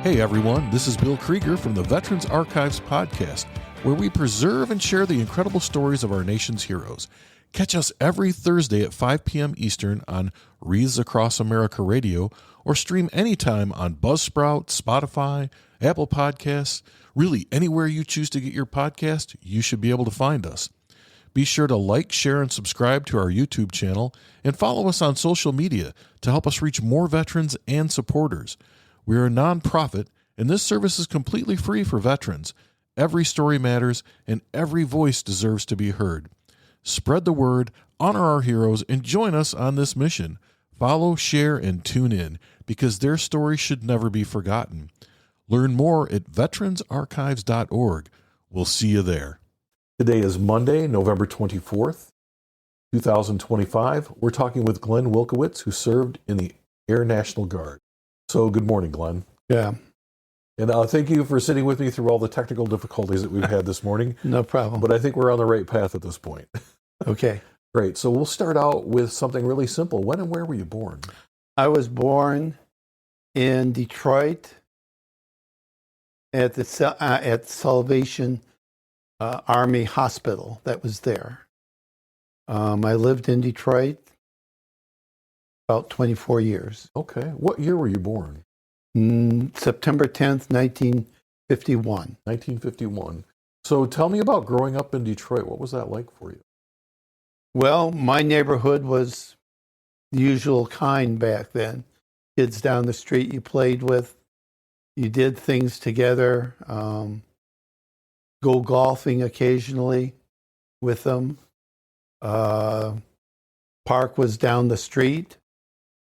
Hey everyone, this is Bill Krieger from the Veterans Archives podcast, where we preserve and share the incredible stories of our nation's heroes. Catch us every Thursday at 5 p.m. Eastern on Wreaths Across America Radio, or stream anytime on Buzzsprout, Spotify, Apple Podcasts. Really, anywhere you choose to get your podcast, you should be able to find us. Be sure to like, share, and subscribe to our YouTube channel, and follow us on social media to help us reach more veterans and supporters. We are a nonprofit, and this service is completely free for veterans. Every story matters, and every voice deserves to be heard. Spread the word, honor our heroes, and join us on this mission. Follow, share, and tune in, because their story should never be forgotten. Learn more at veteransarchives.org. We'll see you there. Today is Monday, November 24th, 2025. We're talking with Glen Wilkewitz, who served in the Air National Guard. So good morning, Glen. Yeah. And thank you for sitting with me through all the technical difficulties that we've had this morning. No problem. But I think we're on the right path at this point. Okay. Great. So we'll start out with something really simple. When and where were you born? I was born in Detroit at the at Salvation Army Hospital that was there. I lived in Detroit about 24 years. Okay. What year were you born? September 10th, 1951. 1951. So tell me about growing up in Detroit. What was that like for you? Well, my neighborhood was the usual kind back then. Kids down the street you played with. You did things together. Go golfing occasionally with them. Park was down the street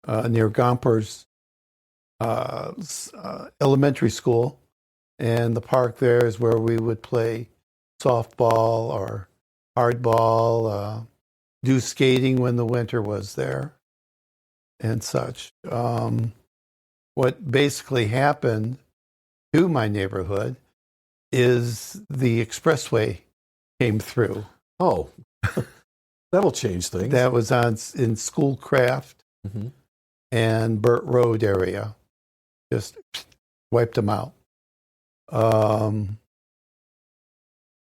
near Gomper's elementary school, and the park there is where we would play softball or hardball, do skating when the winter was there, and such. What basically happened to my neighborhood is the expressway came through. Oh, that'll change things. That was in Schoolcraft and Burt Road area. Just wiped them out.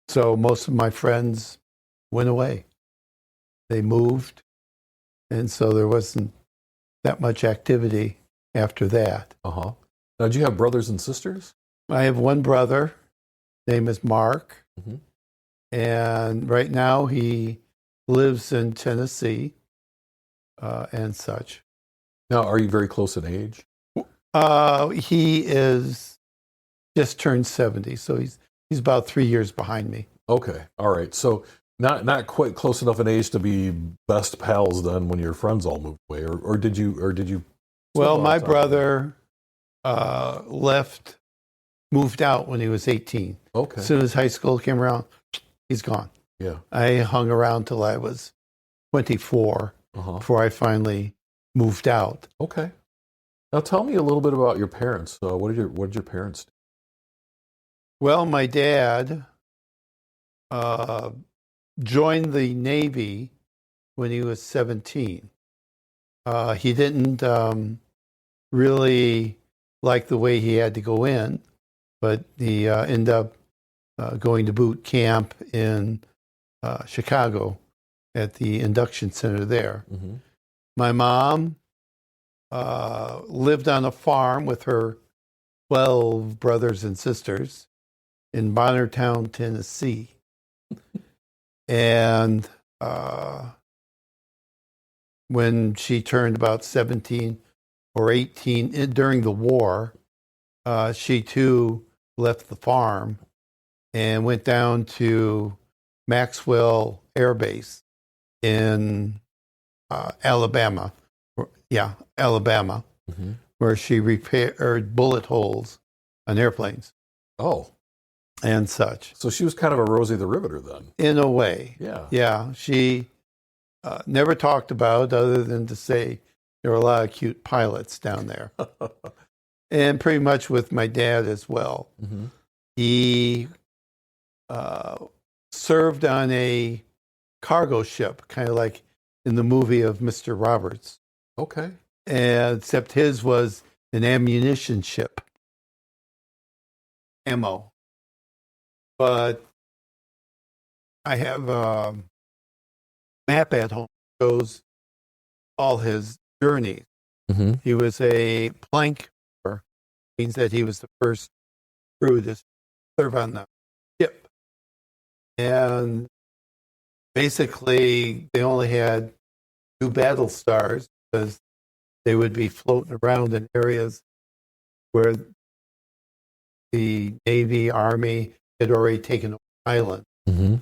So most of my friends went away. They moved, and so there wasn't that much activity after that. Uh-huh. Now, did you have brothers and sisters? I have one brother. Name is Mark. And right now he lives in Tennessee and such. Now, are you very close in age? He is just turned 70, so he's about 3 years behind me. Okay, all right. So not quite close enough in age to be best pals then when your friends all moved away, or did you? Well, my brother moved out when he was 18. Okay. As soon as high school came around, he's gone. Yeah. I hung around till I was 24 before I finally moved out. Okay. Now tell me a little bit about your parents. What did your parents do? Well, my dad joined the Navy when he was 17. He didn't really like the way he had to go in, but he ended up going to boot camp in Chicago at the induction center there. My mom lived on a farm with her 12 brothers and sisters in Bonnertown, Tennessee. And when she turned about 17 or 18 during the war, she too left the farm and went down to Maxwell Air Base in Alabama. Yeah, Alabama, where she repaired bullet holes on airplanes. Oh. And such. So she was kind of a Rosie the Riveter then. In a way. Yeah. Yeah. She never talked about it other than to say there were a lot of cute pilots down there. And pretty much with my dad as well. He served on a cargo ship, kind of like in the movie of Mr. Roberts. Okay. Except his was an ammunition ship. ammo. But I have a map at home that shows all his journeys. Mm-hmm. He was a plank mover, means that he was the first crew to serve on the ship. And basically, they only had 2 battle stars because they would be floating around in areas where the Navy, Army had already taken over the island. Mm-hmm.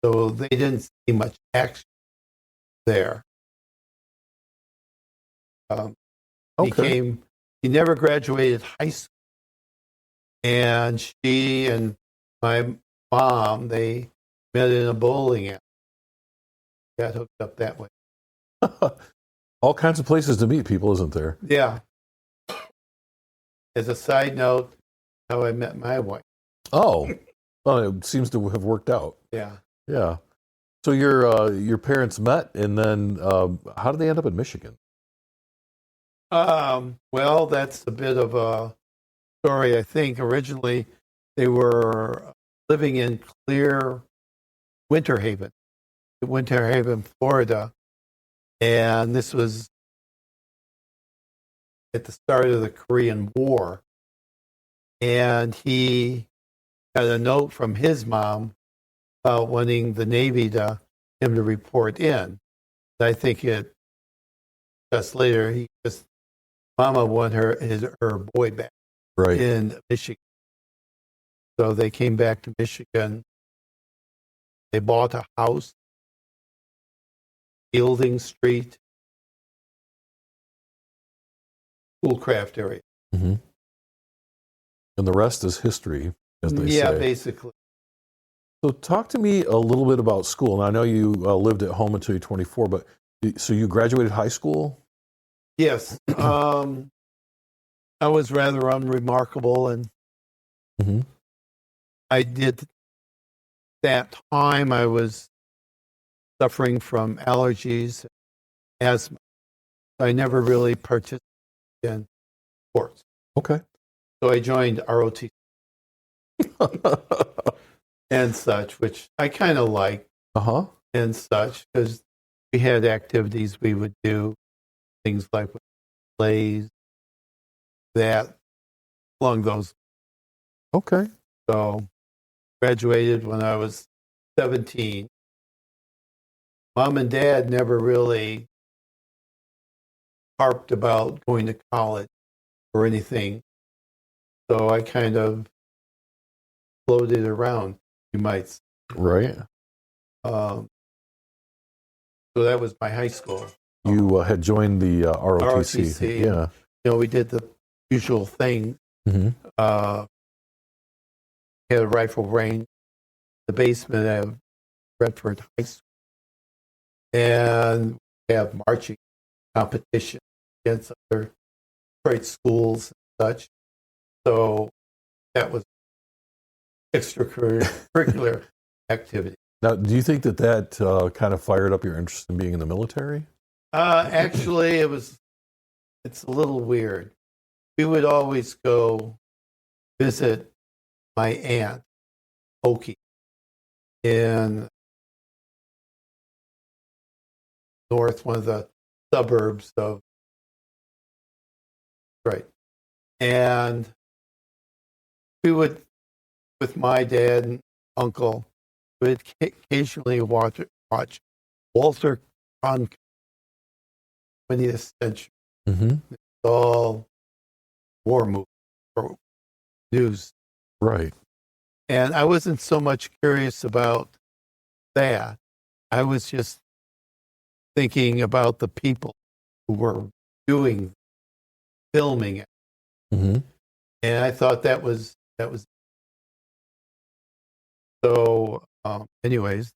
So they didn't see much action there. Okay. He never graduated high school. And she and my mom, they met in a bowling alley. Got hooked up that way. All kinds of places to meet people, isn't there? Yeah. As a side note, how I met my wife. Oh, well, it seems to have worked out. Yeah. Yeah. So your parents met, and then how did they end up in Michigan? Well, that's a bit of a story. I think originally they were living in Winter Haven, Florida, and this was at the start of the Korean War. And he got a note from his mom wanting the Navy him to report in. I think just later Mama won her boy back in Michigan. So they came back to Michigan. They bought a house, Fielding Street, Schoolcraft area. Mm-hmm. And the rest is history, as they say. Yeah, basically. So talk to me a little bit about school. And I know you lived at home until you're 24, but so you graduated high school? Yes. I was rather unremarkable, and mm-hmm. I did that time. I was suffering from allergies, asthma. I never really participated in sports. Okay. So I joined ROTC and such, which I kind of liked and such, because we had activities we would do, things like plays, that along those. Okay. So graduated when I was 17. Mom and Dad never really harped about going to college or anything. So I kind of floated around, you might say. Right. So that was my high school. You had joined the ROTC. Yeah. You know, we did the usual thing. Mm-hmm. Had a rifle range, the basement of Redford High School. And we have marching competition against other trade schools and such. So that was extracurricular activity. Now, do you think that kind of fired up your interest in being in the military? Actually, it's a little weird. We would always go visit my aunt, Okie, in north, one of the suburbs of Detroit. And we would, with my dad and uncle, would occasionally watch Walter Cronkite, 20th century. Mm-hmm. It's all war movies or news. Right. And I wasn't so much curious about that. I was just thinking about the people who were filming it. Mm-hmm. And I thought that was so. Anyways,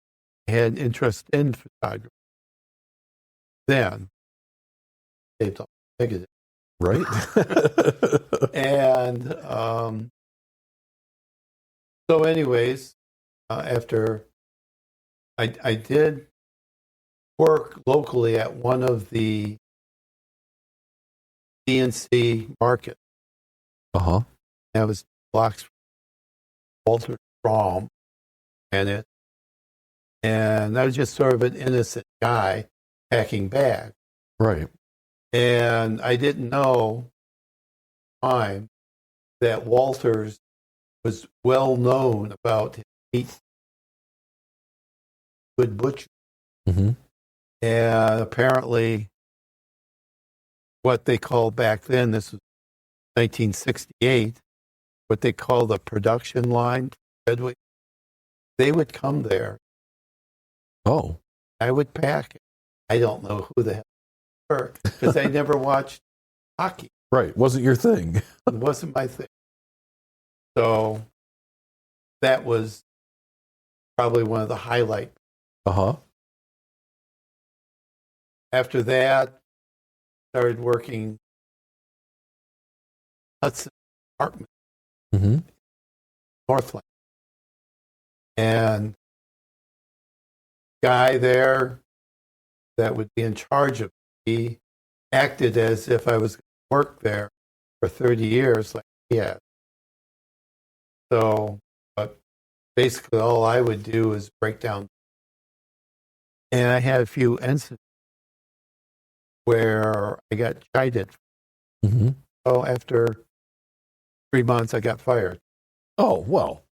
I had an interest in photography. Then, saved all negative. Right. And so, anyways, after I did work locally at one of the CNC markets. Uh-huh. That was blocks. Walter Strom in it. And I was just sort of an innocent guy packing bags. Right. And I didn't know at the time that Walters was well known about his meat, good butcher. Mm-hmm. And apparently, what they called back then, this was 1968, what they called the production line, they would come there. Oh. I would pack it. I don't know who the hell they were because I never watched hockey. Right. Wasn't your thing. It wasn't my thing. So that was probably one of the highlights. Uh-huh. After that, started working Hudson apartment, Mm-hmm. Northland. And guy there that would be in charge of me acted as if I was going to work there for 30 years, like he had. So, but basically all I would do is break down. And I had a few incidents where I got chided. Mm-hmm. So after 3 months, I got fired. Oh, well.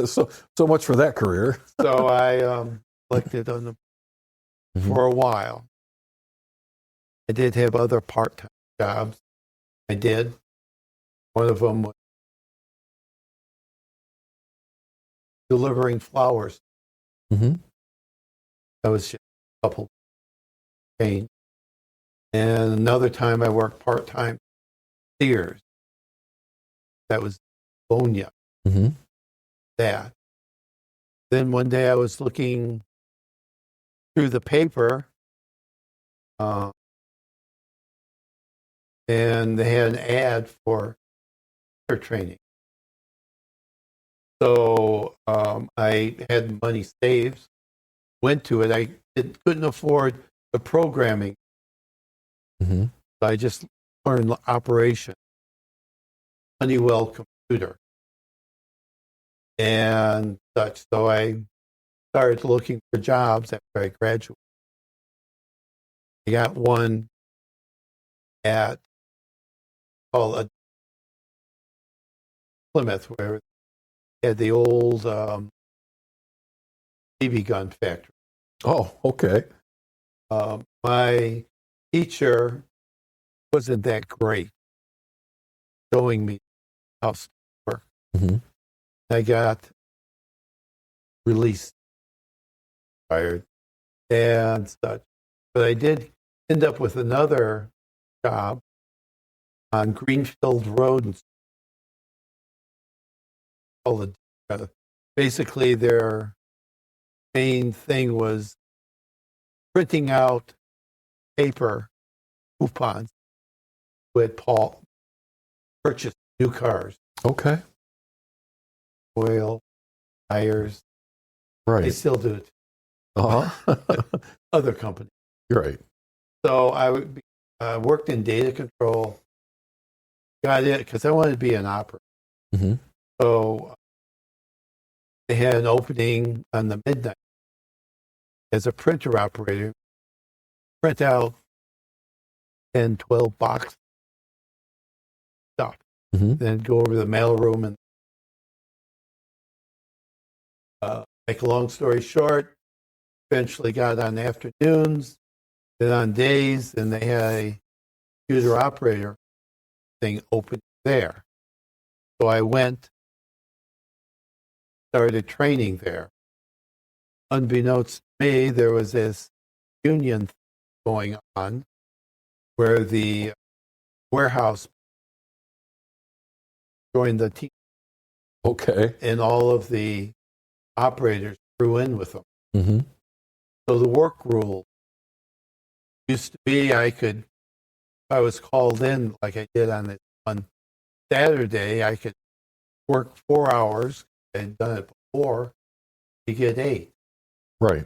so much for that career. So I elected on them for a while. I did have other part-time jobs. I did. One of them was delivering flowers. Mm-hmm. That was just a couple change. And another time I worked part-time Sears. That was Bonia. Mm-hmm. That. Then one day I was looking through the paper, and they had an ad for training. So I had money saved, went to it. I couldn't afford the programming. Mm-hmm. So I just learned operation, Honeywell computer, and such. So I started looking for jobs after I graduated. I got one at called a Plymouth, where they had the old BB gun factory. Oh, okay. My teacher wasn't that great showing me how to work. Mm-hmm. I got released, fired, and such. But I did end up with another job on Greenfield Road. Basically, their main thing was printing out paper coupons with Paul purchase new cars, Okay. oil, tires. They Right. still do it. Uh-huh. Other companies. You're right. So I worked in data control. Got it because I wanted to be an operator. Mm-hmm. So they had an opening on the midnight as a printer operator. Print out 10, 12 boxes stuff. Mm-hmm. Then go over to the mailroom and make a long story short, eventually got on afternoons, then on days, and they had a computer operator thing open there. So I went, started training there. Unbeknownst to me, there was this union going on where the warehouse joined the team. Okay. And all of the operators threw in with them. Mm-hmm. So the work rule used to be if I was called in like I did on Saturday, I could work 4 hours. I'd done it before. You get 8 Right.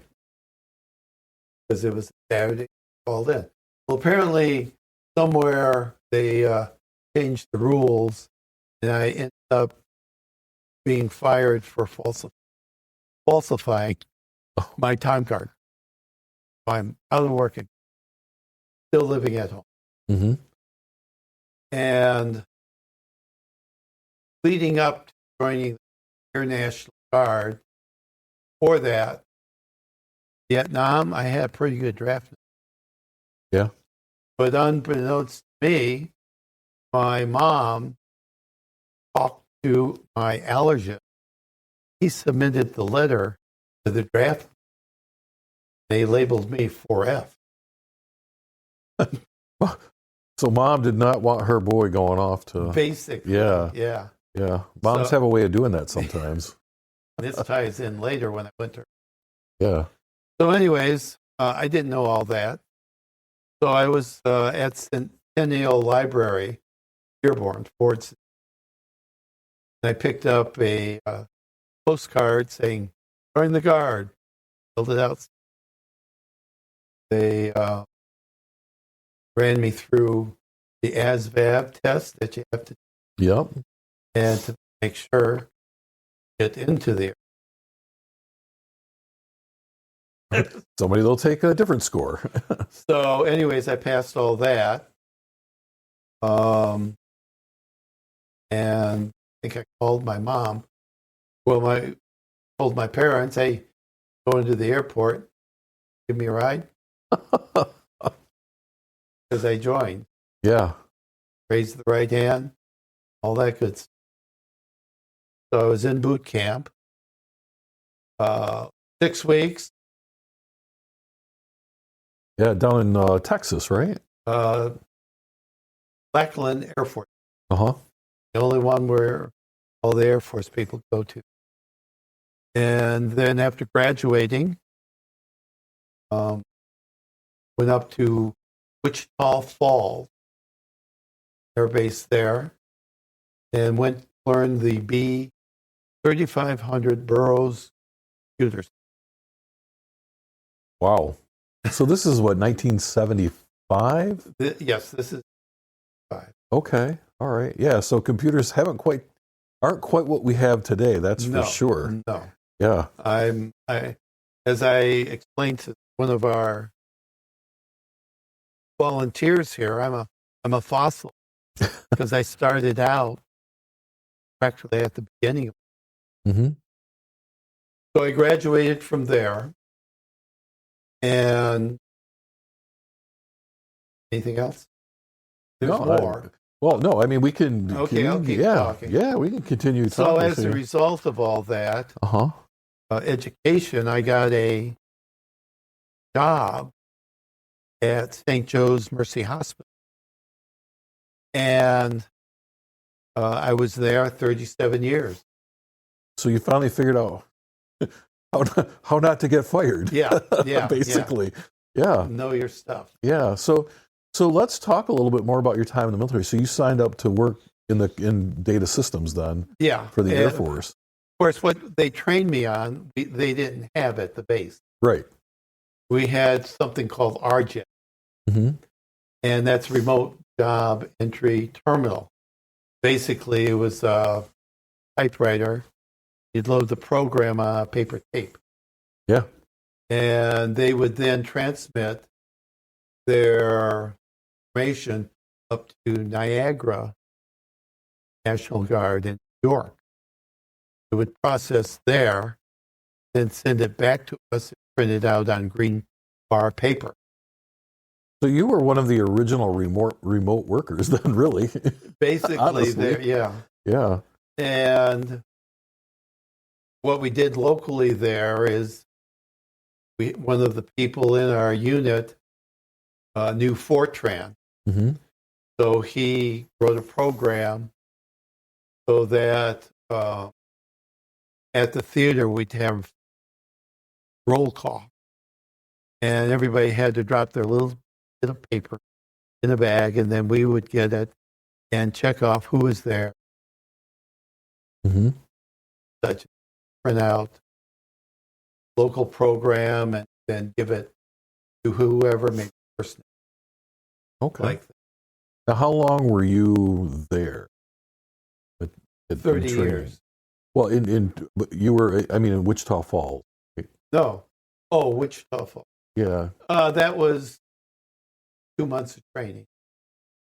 because it was Saturday called in. Well, apparently somewhere they changed the rules, and I ended up being fired for falsifying my time card. I'm out of work, still living at home. Mm-hmm. And leading up to joining the Air National Guard, for that, Vietnam, I had a pretty good draft. Yeah. But unbeknownst to me, my mom talked to my allergist. He submitted the letter to the draft. They labeled me 4F. So mom did not want her boy going off to... Basically, Yeah. yeah. Yeah. Moms So- have a way of doing that sometimes. This ties in later when I went to. Yeah. So anyways, I didn't know all that. So I was at Centennial Library, Dearborn, Ford's. And I picked up a postcard saying, join the Guard. Filled it out. They ran me through the ASVAB test that you have to do, Yep. and to make sure get into the. Somebody will take a different score. So anyways, I passed all that. And I think I called my mom. Well, told my parents, hey, going to the airport, give me a ride. Because I joined. Yeah. Raised the right hand, all that good stuff. So I was in boot camp. 6 weeks. Yeah, down in Texas, right? Lackland Air Force. Uh-huh. The only one where all the Air Force people go to. And then after graduating, went up to Wichita Falls Air Base there, and went to learn the B3500 Burroughs computers. Wow. So this is what, 1975? Yes, this is 5. Okay. All right. Yeah. So computers aren't quite what we have today. That's for sure. No. Yeah. As I explained to one of our volunteers here, I'm a fossil because I started out practically at the beginning. Mm-hmm. So I graduated from there. And anything else? There's more. No, I mean, we can. Okay, I'll keep talking. Yeah, we can continue So talking. as a result of all that Uh-huh. Education, I got a job at St. Joe's Mercy Hospital. And I was there 37 years. So you finally figured out how not to get fired. Yeah. Basically. Yeah. Know your stuff. Yeah. So let's talk a little bit more about your time in the military. So you signed up to work in data systems then. Yeah. For the Air Force. Of course, what they trained me on, they didn't have at the base. Right. We had something called RJET, Mm-hmm. and that's Remote Job Entry Terminal. Basically, it was a typewriter. You'd load the program on a paper tape. Yeah. And they would then transmit their information up to Niagara National Guard in New York. It would process there, then send it back to us, printed out on green bar paper. So you were one of the original remote workers then, really. Basically, there, yeah. Yeah. And what we did locally there is one of the people in our unit knew Fortran. Mm-hmm. So he wrote a program so that at the theater we'd have roll call. And everybody had to drop their little bit of paper in a bag, and then we would get it and check off who was there. Mm-hmm. Such print out local program and then give it to whoever made the person. Okay. Like that. Now, how long were you there? 30 years. Well, but you were, I mean, in Wichita Falls. No. Oh, Wichita Falls. Yeah. That was 2 months of training.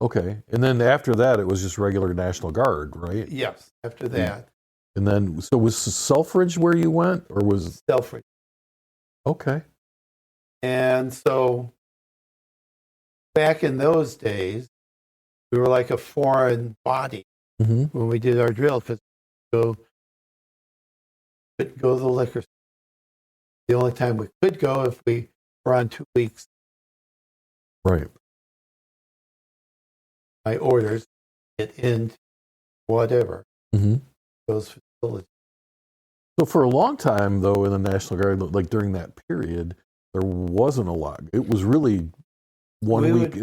Okay. And then after that, it was just regular National Guard, right? Yes, after that. And then, so was Selfridge where you went, or was Selfridge. Okay. And so back in those days, we were like a foreign body when we did our drill, because we couldn't go to the liquor store. The only time we could go if we were on 2 weeks. Right. My orders get into whatever those facilities. So for a long time, though, in the National Guard, like during that period, there wasn't a lot. It was really one week.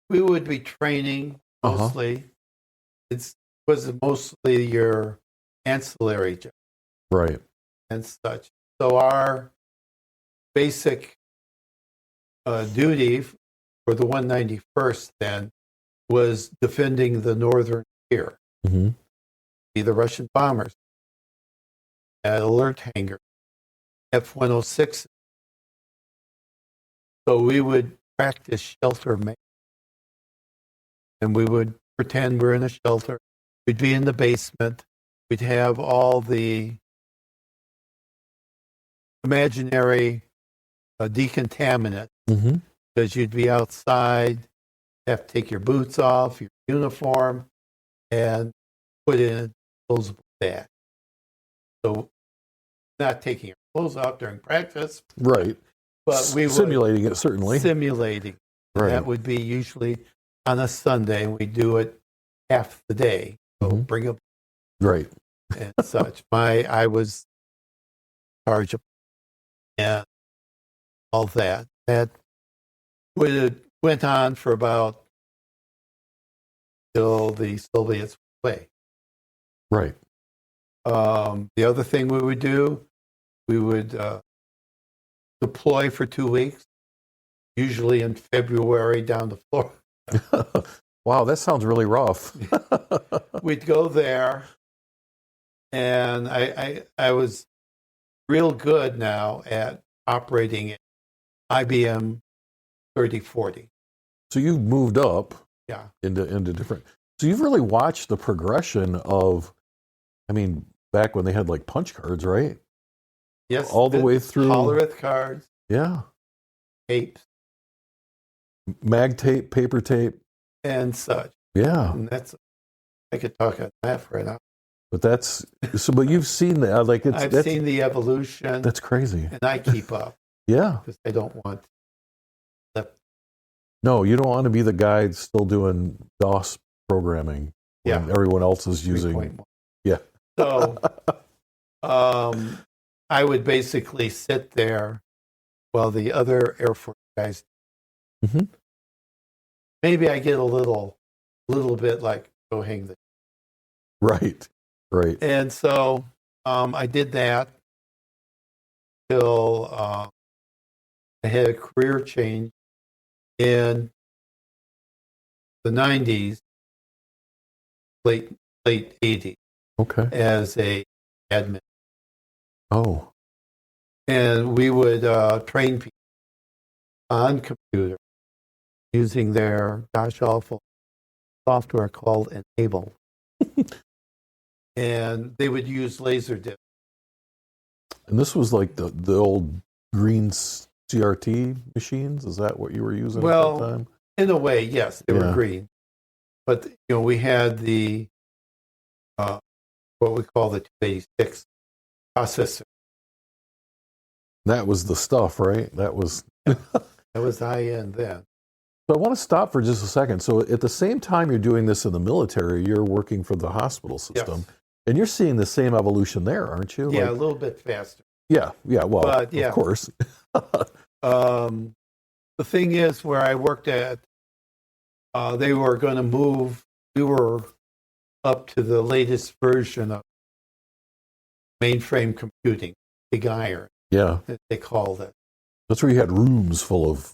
We would be training mostly. It was mostly your ancillary job, right, and such. So our basic duty for the 191st then was defending the northern tier. The Russian bombers at alert hangar, F-106. So we would practice shelter make, and we would pretend we're in a shelter. We'd be in the basement. We'd have all the imaginary decontaminant, because you'd be outside, have to take your boots off, your uniform, and put in a disposable bag. So not taking your clothes off during practice. Right. But we simulating it, certainly. Simulating. Right. That would be usually on a Sunday, and we do it half the day. So bring up right and such. I was in charge of and all that. That went on for about till the Soviets went away. Right. The other thing we would do, we would deploy for 2 weeks, usually in February down to Florida. Wow, that sounds really rough. We'd go there, and I was real good now at operating IBM 3040. So you've moved up into different. So you've really watched the progression of, I mean, back when they had like punch cards, right? Yes. All the way through. Hollerith cards. Yeah. Tapes. Mag tape, paper tape. And such. Yeah. And I could talk on that for an hour. But but you've seen that. Like I've seen the evolution. That's crazy. And I keep up. Yeah. Because I don't want No, you don't want to be the guy still doing DOS programming when everyone else is using. 3.1. Yeah. So I would basically sit there while the other Air Force guys. Maybe I get a little bit like, go hang the. Right. And so I did that till I had a career change in the 90s, late 80s. Okay. As a admin. Oh. And we would train people on computer using their gosh awful software called Enable. And they would use Laserdisc. And this was like the old green CRT machines? Is that what you were using at that time? In a way, yes, they were green. But we had the what we call the 286 processor. That was the stuff, right? That was high end then. So I want to stop for just a second. So at the same time you're doing this in the military, you're working for the hospital system. Yes. And you're seeing the same evolution there, aren't you? Yeah, a little bit faster. Yeah, well, of course. The thing is, where I worked at, they were going to move. We were up to the latest version of mainframe computing, big iron. Yeah. They called it. That's where you had rooms full of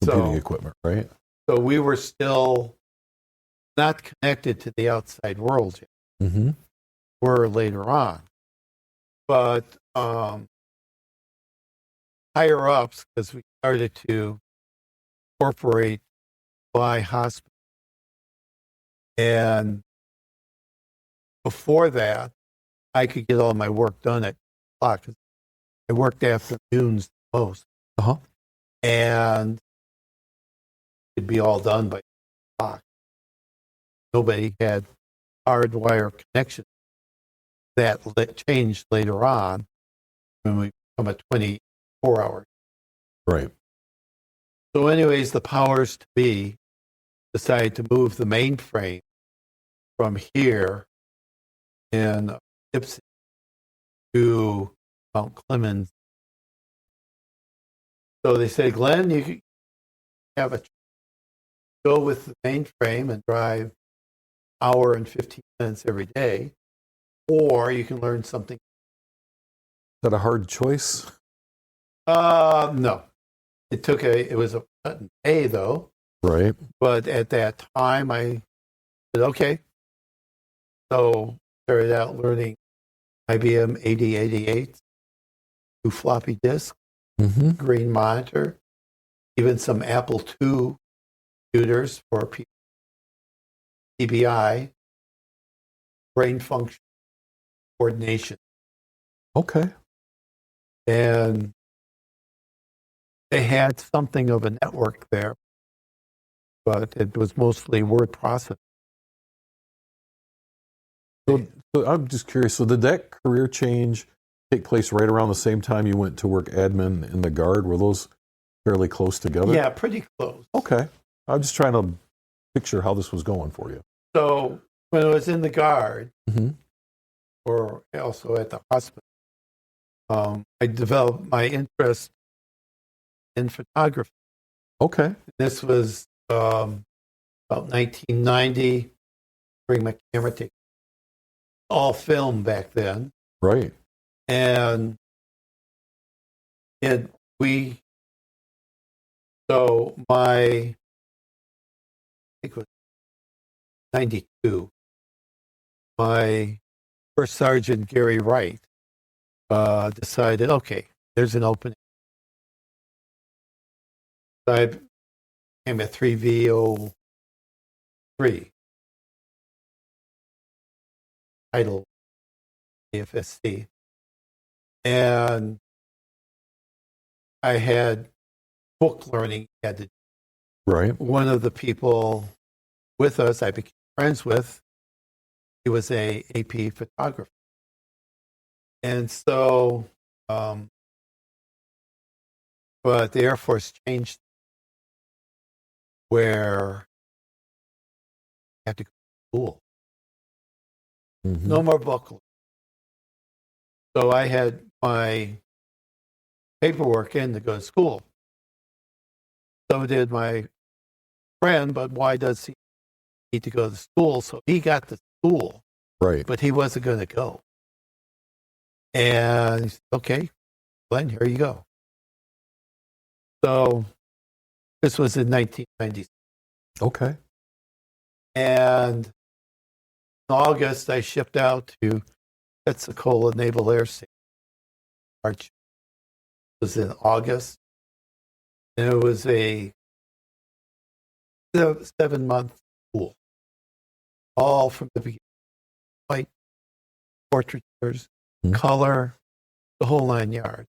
computing equipment, right? So we were still not connected to the outside world yet. were later on. But higher ups, because we started to incorporate by hospital. And before that, I could get all my work done at o'clock. I worked afternoons the most. Uh-huh. And it'd be all done by o'clock. Nobody had hardwire connection. That changed later on when we become a 24-hour. Right. So anyways, the powers to be decided to move the mainframe from here in Ipsy to Mount Clemens. So they say, Glenn, you can have a go with the mainframe and drive an hour and 15 minutes every day, or you can learn something. Is that a hard choice? No. It was a cut and pay though. Right. But at that time I said, okay. So started out learning IBM 8088, 2 floppy disks, green monitor, even some Apple II computers for PBI, brain function coordination. Okay. And they had something of a network there, but it was mostly word processing. So I'm just curious, so did that career change take place right around the same time you went to work admin in the Guard? Were those fairly close together? Yeah, pretty close. Okay. I'm just trying to picture how this was going for you. So when I was in the Guard, or also at the hospital, I developed my interest in photography. Okay. This was about 1990. Bring my camera, take all film back then. Right. And I think it was 92, my first sergeant, Gary Wright, decided, okay, there's an opening. I came at 3V03, title AFSC. And I had book learning had to. Right. One of the people with us I became friends with, he was a AP photographer. And so, but the Air Force changed where I had to go to school. No more book learning. So I had my paperwork in to go to school. So did my friend, but why does he need to go to school? So he got to school, Right. but he wasn't going to go. And he said, okay, Glenn, here you go. So this was in 1990. Okay. And in August, I shipped out to Pensacola Naval Air Station. It was in August. And it was a 7-month school, all from the beginning. White portraitures, color, the whole 9 yards.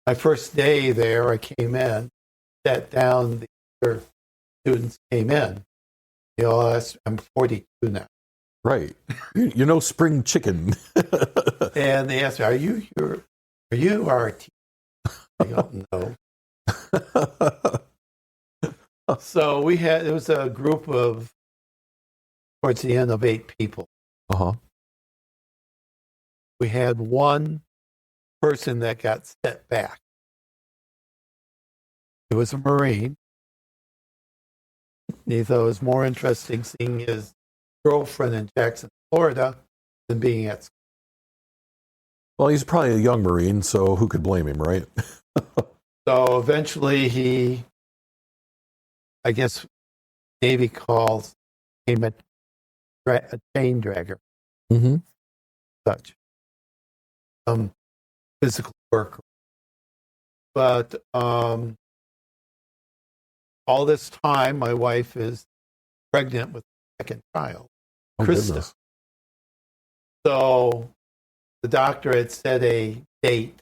My first day there, I came in, sat down, the other students came in. They all asked, I'm 42 now. Right. You know spring chicken. And they asked me, are you our teacher? I don't know. So it was a group of, towards the end, of 8 people. We had one person that got set back. It was a Marine. He thought it was more interesting seeing his girlfriend in Jackson, Florida, than being at school. Well, he's probably a young Marine, so who could blame him, right? So eventually I guess Navy calls him a chain dragger. such. Physical work. But all this time, my wife is pregnant with the second child, Krista. Goodness. So the doctor had set a date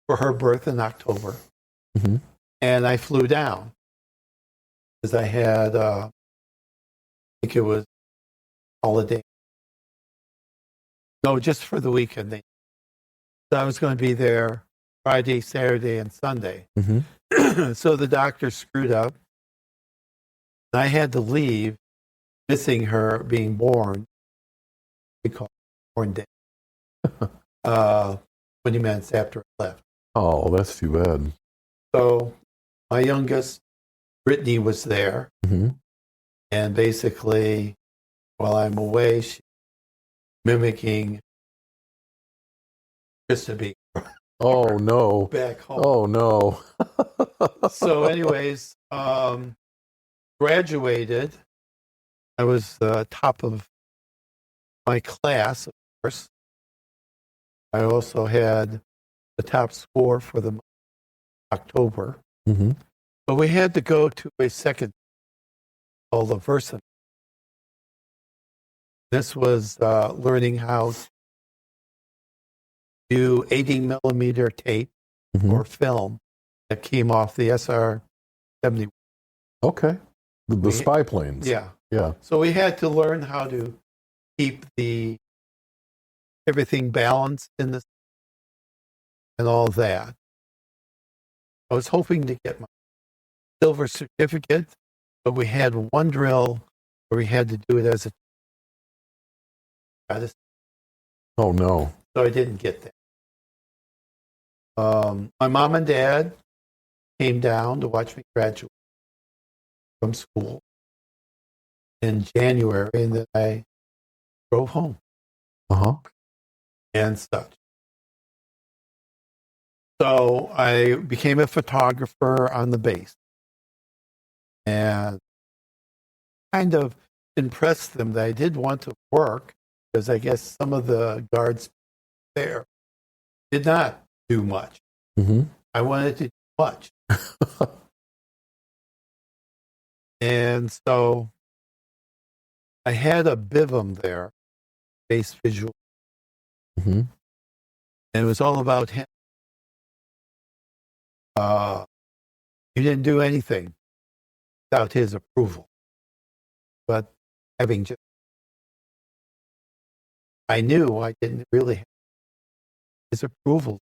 for her birth in October. Mm-hmm. And I flew down because I had, I think it was holiday. No, just for the weekend. So I was going to be there Friday, Saturday, and Sunday. Mm-hmm. So the doctor screwed up. I had to leave, missing her being born. We call it born day. 20 minutes after I left. Oh, that's too bad. So my youngest, Brittany, was there. Mm-hmm. And basically, while I'm away, she's mimicking Krista being Oh, no. back home. Oh, no. So anyways, graduated. I was the top of my class, of course. I also had the top score for the October. Mm-hmm. But we had to go to a second called the Versa. This was learning how to do 80 millimeter tape Mm-hmm. or film that came off the SR-70. Okay. The spy planes. Yeah. Yeah. So we had to learn how to keep everything balanced in the and all that. I was hoping to get my silver certificate, but we had one drill where we had to do it as a Oh, no. so I didn't get that. My mom and dad came down to watch me graduate from school in January, and then I drove home Uh-huh. and such. So I became a photographer on the base and kind of impressed them that I did want to work, because I guess some of the guards there did not do much. Mm-hmm. I wanted to do much. And so I had a BIVM there, base visual, Mm-hmm. and it was all about him. He didn't do anything without his approval. But having just, I knew I didn't really have his approval.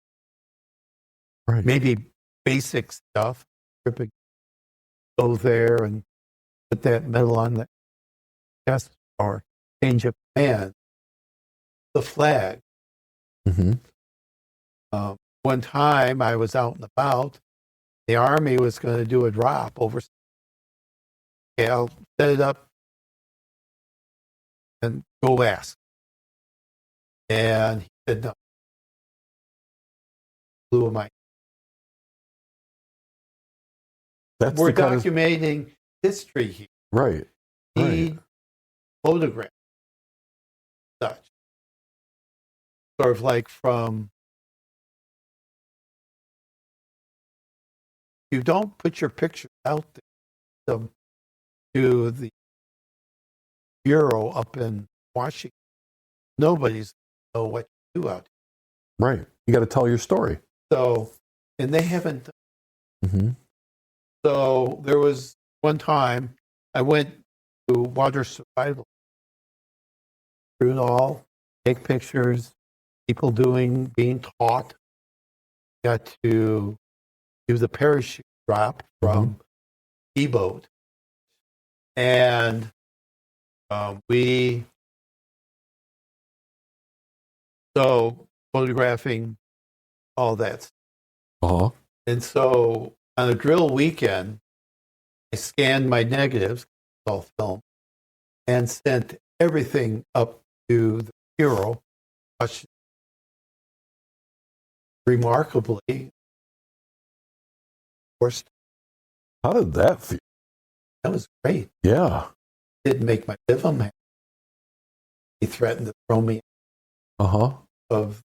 Right. Maybe basic stuff, go there and put that medal on the chest or change of command, the flag. Mm-hmm. One time I was out and about, the Army was going to do a drop over. Okay, I'll set it up and go ask. And he said, no. Blew my. That's We're the kind documenting history here. Right. He photographed such. Sort of like from, you don't put your picture out there to the bureau up in Washington. Nobody's know what you do out there. Right. You got to tell your story. So, and they haven't. Mm-hmm. So there was one time I went to water survival. Through it all, take pictures, people being taught. Got to do the parachute drop from E-boat. And so photographing all that. Uh-huh. And so on a drill weekend, I scanned my negatives, all film, and sent everything up to the bureau. Remarkably, of course, How did that feel? that was great. Yeah. Didn't make my BIVM happy. He threatened to throw me. of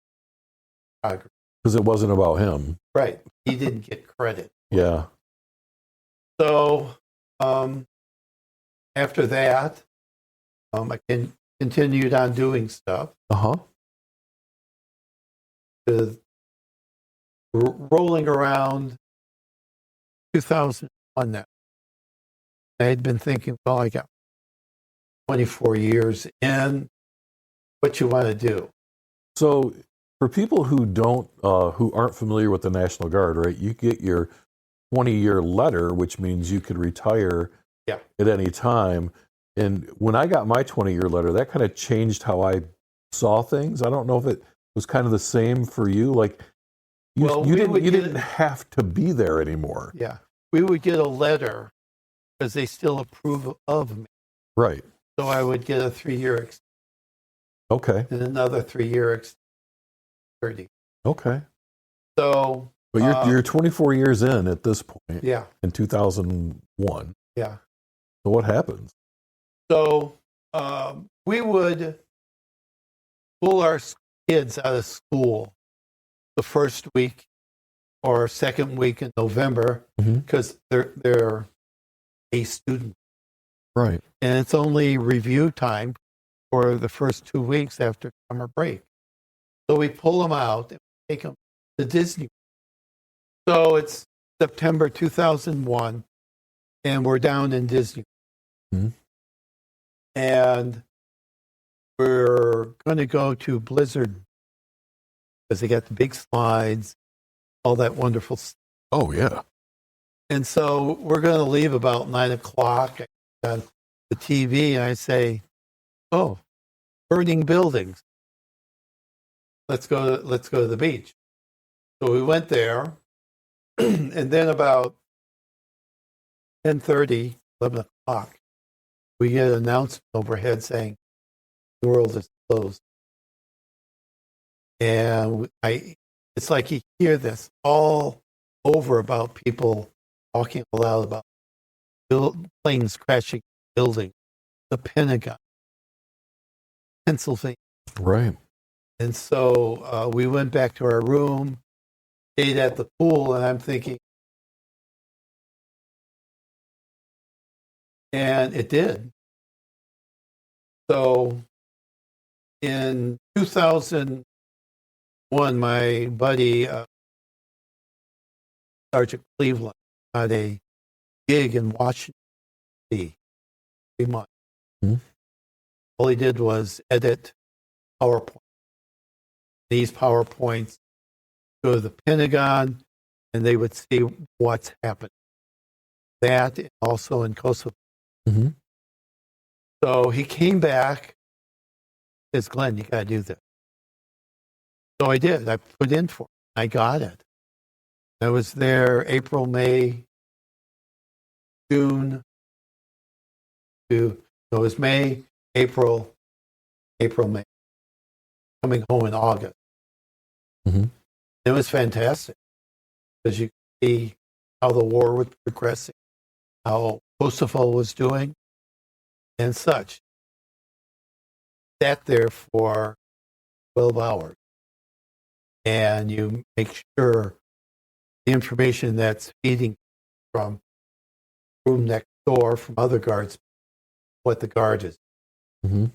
photography. Because it wasn't about him. Right. He didn't get credit. Yeah. So after that, I continued on doing stuff. Rolling around 2001 now. I had been thinking, well, I got 24 years in. What you want to do? So for people who aren't familiar with the National Guard, right, you get your 20-year letter, which means you could retire at any time. And when I got my 20-year letter, that kind of changed how I saw things. I don't know if it was kind of the same for you. Like, you didn't have to be there anymore. Yeah. We would get a letter because they still approve of me. Right. So I would get a 3-year extension. Okay. And another 3-year extension. 30. Okay. So. But you're 24 years in at this point. Yeah. In 2001. Yeah. So what happens? So we would pull our kids out of school the first week or second week in November because they're a student. Right. And it's only review time for the first 2 weeks after summer break. So we pull them out and take them to Disney. So it's September 2001, and we're down in Disney. And we're going to go to Blizzard because they got the big slides, all that wonderful stuff. Oh, yeah. And so we're going to leave about 9 o'clock on the TV, and I say, oh, burning buildings. Let's go to the beach. So we went there, and then about 10:30, 11 o'clock, we get an announcement overhead saying the world is closed. And it's like you hear this all over about people talking aloud about planes crashing buildings, the Pentagon, Pennsylvania. Right. And so we went back to our room, stayed at the pool, and I'm thinking, and it did. So in 2001, my buddy, Sergeant Cleveland, had a gig in Washington, D.C. 3 months. All he did was edit PowerPoint. These PowerPoints go to the Pentagon, and they would see what's happened. That, and also in Kosovo. So he came back, says, Glenn, you got to do this. So I did. I put in for it. I got it. I was there April, May, June. So it was May, April, May. Coming home in August. It was fantastic because you could see how the war was progressing, how Kosovo was doing, and such. Sat there for 12 hours, and you make sure the information that's feeding from room next door from other guards, what the guard is. So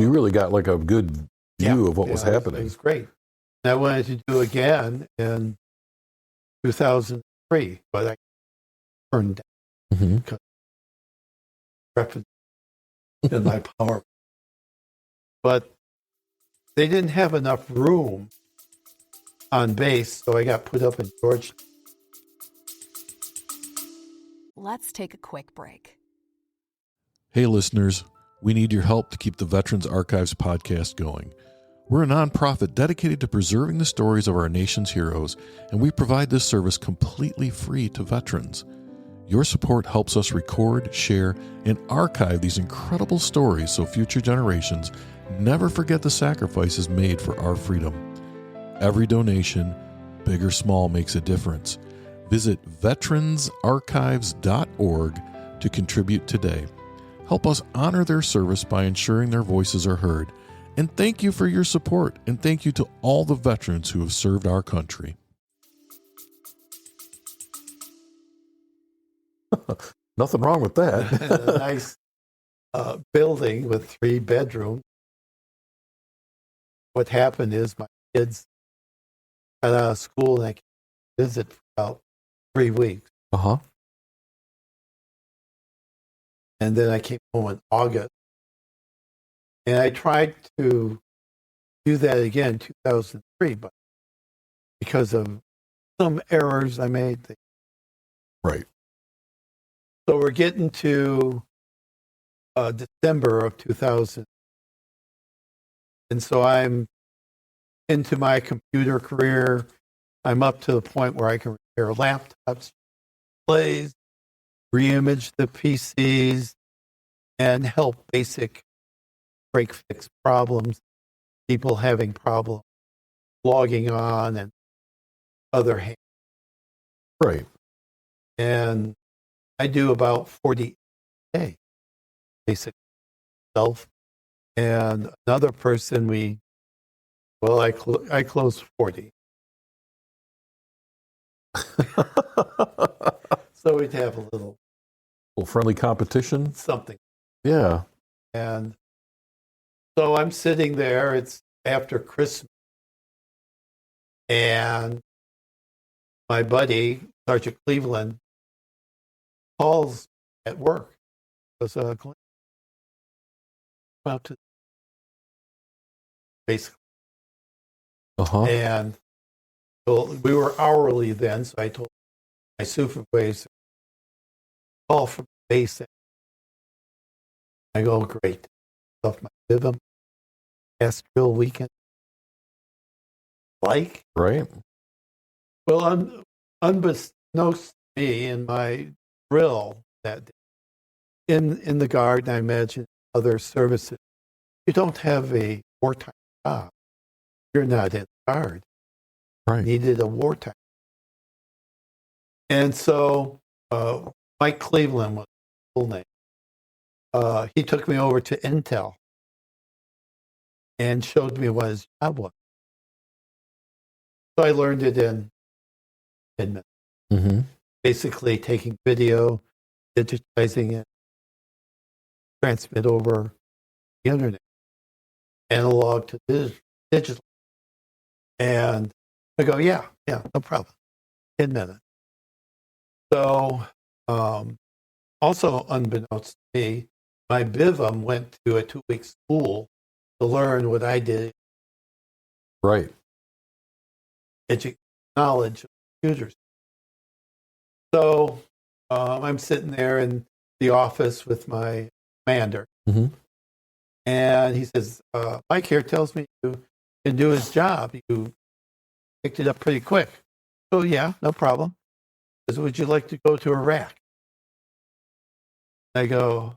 you really got like a good view of what was happening. It was great. And I wanted to do again in 2003, but I turned down because in my power. But they didn't have enough room on base, so I got put up in Georgetown. Let's take a quick break. Hey, listeners, we need your help to keep the Veterans Archives podcast going. We're a nonprofit dedicated to preserving the stories of our nation's heroes, and we provide this service completely free to veterans. Your support helps us record, share, and archive these incredible stories so future generations never forget the sacrifices made for our freedom. Every donation, big or small, makes a difference. Visit veteransarchives.org to contribute today. Help us honor their service by ensuring their voices are heard And thank you for your support. And thank you to all the veterans who have served our country. Nothing wrong with that. A nice building with 3 bedrooms. What happened is my kids got out of school and I came to visit for about 3 weeks. Uh-huh. And then I came home in August. And I tried to do that again in 2003, but because of some errors I made. Right. So we're getting to December of 2000. And so I'm into my computer career. I'm up to the point where I can repair laptops, displays, reimage the PCs, and help basic break-fix problems, people having problems logging on and other hands. Right. And I do about 40 a day, basically, self. And another person, I close 40. So we'd have a little friendly competition. something. Yeah. And so I'm sitting there, it's after Christmas, and my buddy, Sergeant Cleveland, calls at work. Goes, Glen, about to basically. Uh-huh. And so we were hourly then, so I told my supervisor, call from base. I go, great. Off my rhythm. Last drill weekend. Like? Right. Well, unbeknownst to me in my drill that day, in the Guard, and I imagine other services, you don't have a wartime job. You're not in the Guard. Right. Needed a wartime. And so Mike Cleveland was his full name. He took me over to Intel and showed me what his job was. So I learned it in 10 minutes. Mm-hmm. Basically taking video, digitizing it, transmit over the internet, analog to digital. And I go, yeah, no problem. 10 minutes. So also unbeknownst to me, my BIVM went to a 2-week school to learn what I did. Right. Knowledge of computers. So I'm sitting there in the office with my commander. Mm-hmm. And he says, Mike here tells me you can do his job. You picked it up pretty quick. So yeah, no problem. He says, would you like to go to Iraq? I go,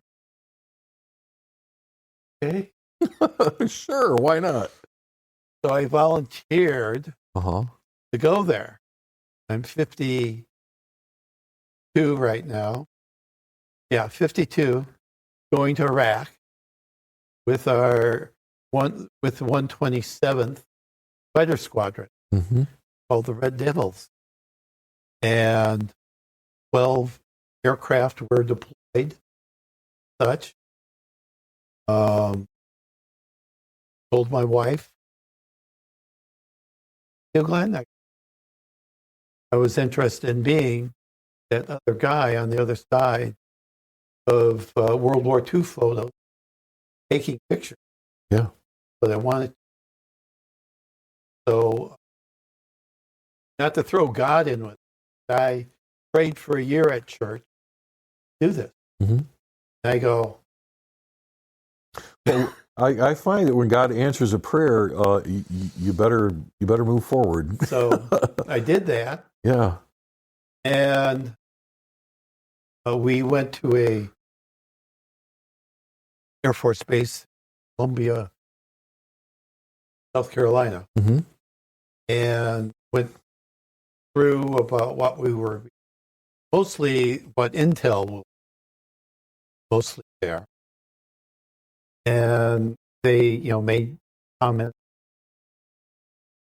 okay. Sure, why not? So I volunteered Uh-huh. to go there. I'm 52 right now. Yeah, 52, going to Iraq with the 127th Fighter Squadron, Mm-hmm. called the Red Devils. And 12 aircraft were deployed, such. Told my wife, Glen, I was interested in being that other guy on the other side of World War II photos, taking pictures. Yeah. But I wanted, so not to throw God in with it, I prayed for a year at church to do this. Mm-hmm. And I go, Well, I find that when God answers a prayer, you better move forward. so I did that. Yeah. And we went to a Air Force Base, Columbia, South Carolina, Mm-hmm. and went through about what we were, mostly what Intel was mostly there. And they, made comment,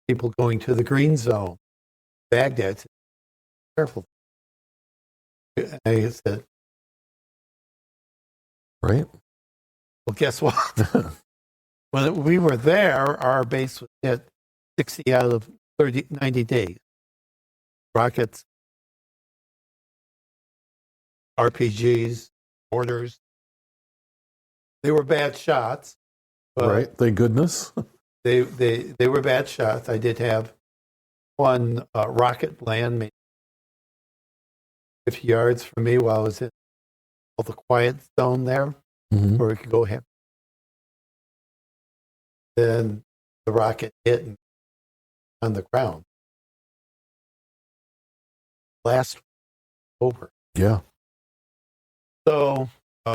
people going to the green zone, Baghdad, careful. I said, Right. well, guess what? When we were there, our base was hit 60 out of 90 days. Rockets, RPGs, mortars. They were bad shots. But Right. Thank goodness. They were bad shots. I did have one rocket land maybe 50 yards from me while I was in the quiet zone there, where we could go ahead. Then the rocket hit me on the ground. Blast over. Yeah. So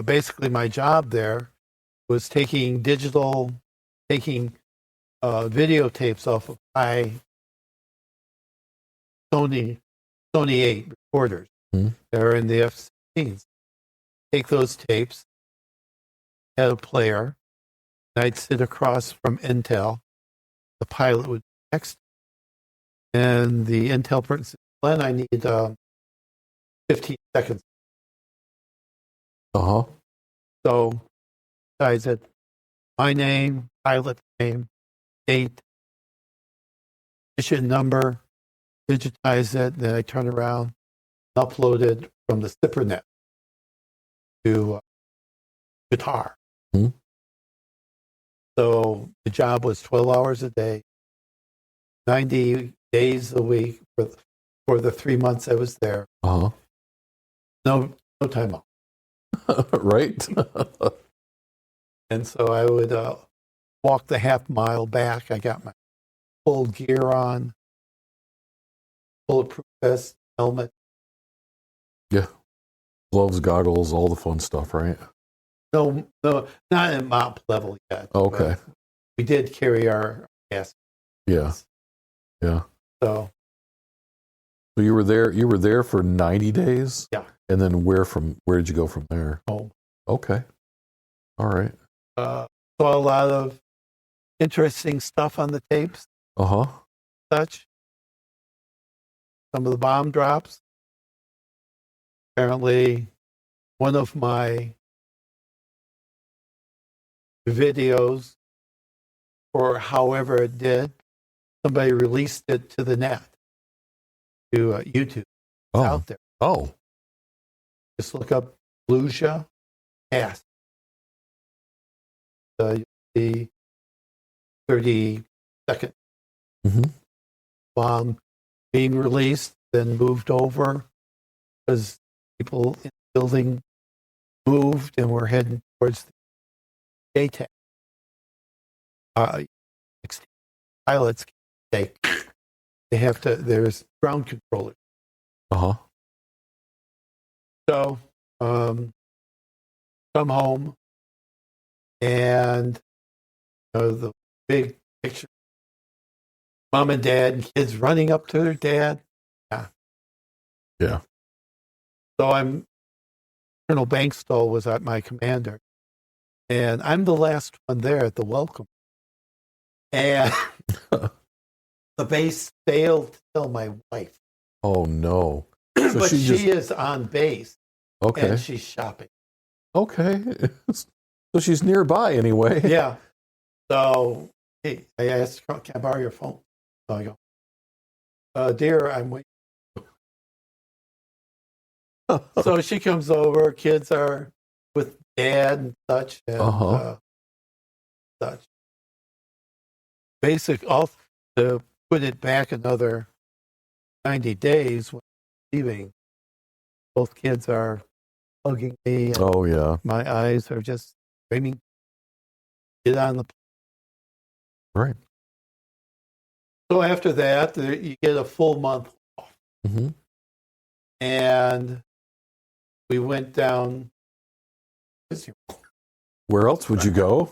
basically, my job there was taking videotapes off of my Sony 8 recorders that are in the F-16s. Take those tapes, had a player, and I'd sit across from Intel. The pilot would be next, and the Intel person said, Glenn, I need 15 seconds. So I said, my name, pilot name, date, mission number, digitize it, then I turn around and upload it from the ZipperNet to guitar. So the job was 12 hours a day, 90 days a week for the 3 months I was there. No time off. Right. And so I would walk the half mile back. I got my full gear on, bulletproof vest, helmet. Yeah. Gloves, goggles, all the fun stuff, right? No, not at MOP level yet. Okay. We did carry our gas. Yeah. Yeah. So you were there for 90 days? Yeah. And then where did you go from there? Home. Okay. All right. Saw a lot of interesting stuff on the tapes. Such. Some of the bomb drops. Apparently, one of my videos, or however it did, somebody released it to the net, to YouTube. It's out there. Just look up Lucia Pass. The 30-second bomb being released, then moved over because people in the building moved and were heading towards the JTAC. 16 pilots, they have to, there's ground controllers. So, come home, and the big picture, mom and dad and kids running up to their dad. Yeah. So Colonel Bankstall was my commander, and I'm the last one there at the welcome. And the base failed to tell my wife. Oh, no. So but she is on base. Okay. And she's shopping. Okay. So she's nearby anyway. Yeah. So hey, I asked her, can I borrow your phone? So I go, dear, I'm waiting. So she comes over, kids are with dad and such. And, such. To put it back another 90 days when I'm leaving, both kids are hugging me. Oh, yeah. My eyes are just screaming, get on the plane. Right. So after that, you get a full month off. And we went down. Where else would you go?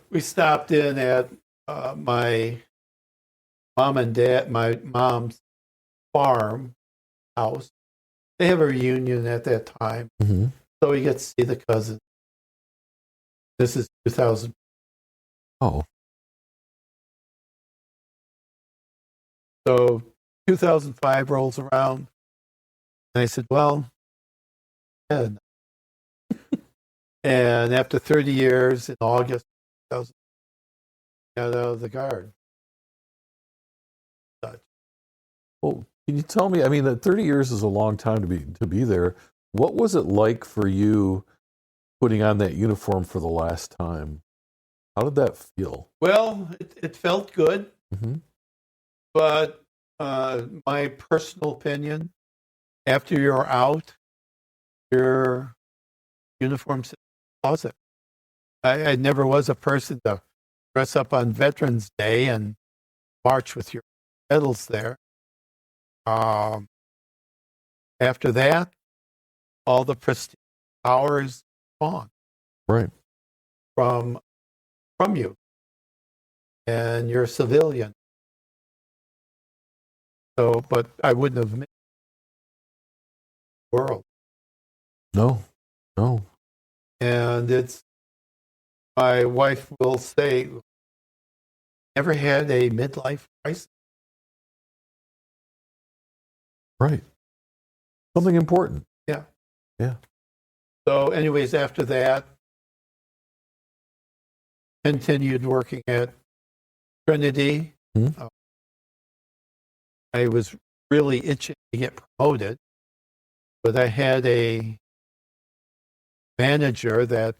We stopped in at my mom and dad, my mom's farm house. They have a reunion at that time. So we get to see the cousins. This is 2000. Oh. So 2005 rolls around, and I said, well, yeah. And after 30 years, in August, I got out of the Guard. Well, can you tell me? I mean, that 30 years is a long time to be there. What was it like for you putting on that uniform for the last time? How did that feel? Well, it felt good, Mm-hmm. but my personal opinion, after you're out, your uniform sits in the closet. I never was a person to dress up on Veterans Day and march with your medals there. After that, all the prestige power is gone Right. from you, and you're a civilian. So, but I wouldn't have missed the world. No. No. And it's, my wife will say, never had a midlife crisis. Right. Something important. Yeah. Yeah. So, anyways, after that, continued working at Trinity. Mm-hmm. I was really itching to get promoted, but I had a manager that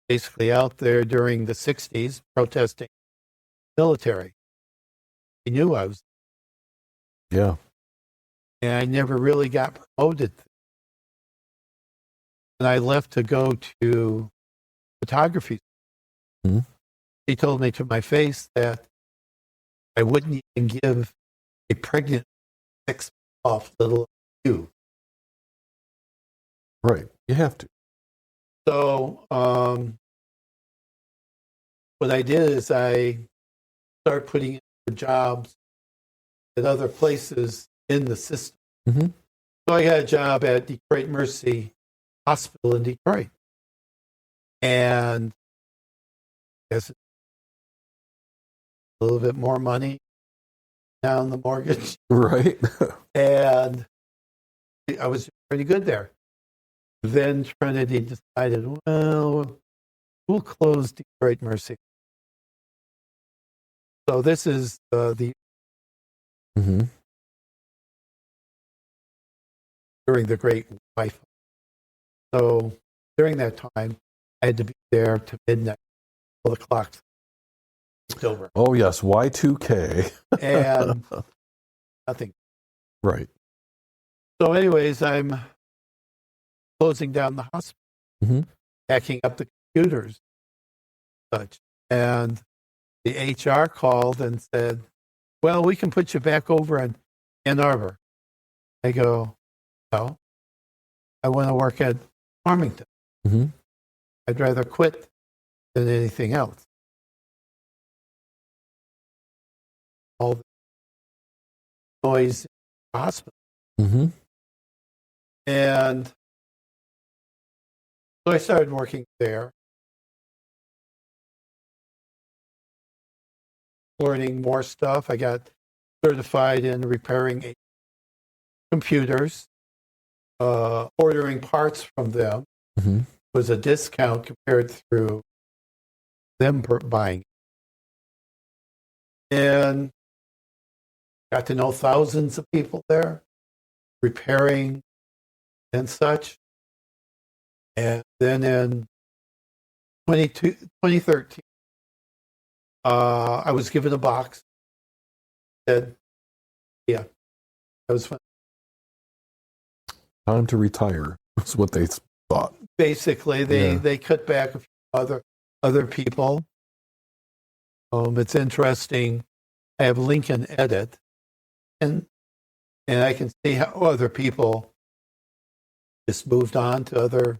basically out there during the 60s protesting military. He knew I was, Yeah. and I never really got promoted. And I left to go to photography. Mm-hmm. He told me to my face that I wouldn't even give a pregnant 6 off little you. Right. You have to. So what I did is I started putting in for jobs at other places in the system. Mm-hmm. So I got a job at Detroit Mercy Hospital in Detroit. And guess a little bit more money down the mortgage. Right. And I was pretty good there. Then Trinity decided, well, we'll close Detroit Mercy. So this is Mm-hmm. during the Great Wi-Fi. So during that time, I had to be there to midnight. Well, the clock's still running. Oh, yes. Y2K. And nothing. Right. So anyways, I'm closing down the hospital, Mm-hmm. hacking up the computers, such. And the HR called and said, well, we can put you back over in Ann Arbor. I go, no, I want to work at Farmington. Mm-hmm. I'd rather quit than anything else. All the noise in the hospital. Mm-hmm. And so I started working there, learning more stuff. I got certified in repairing computers, ordering parts from them. Mm-hmm. Was a discount compared through them buying. And got to know thousands of people there, repairing and such. And then in 2013, I was given a box. Said, yeah, that was fun. Time to retire. That's what they thought. Basically, they cut back a few other people. It's interesting. I have Lincoln Edit, and I can see how other people just moved on to other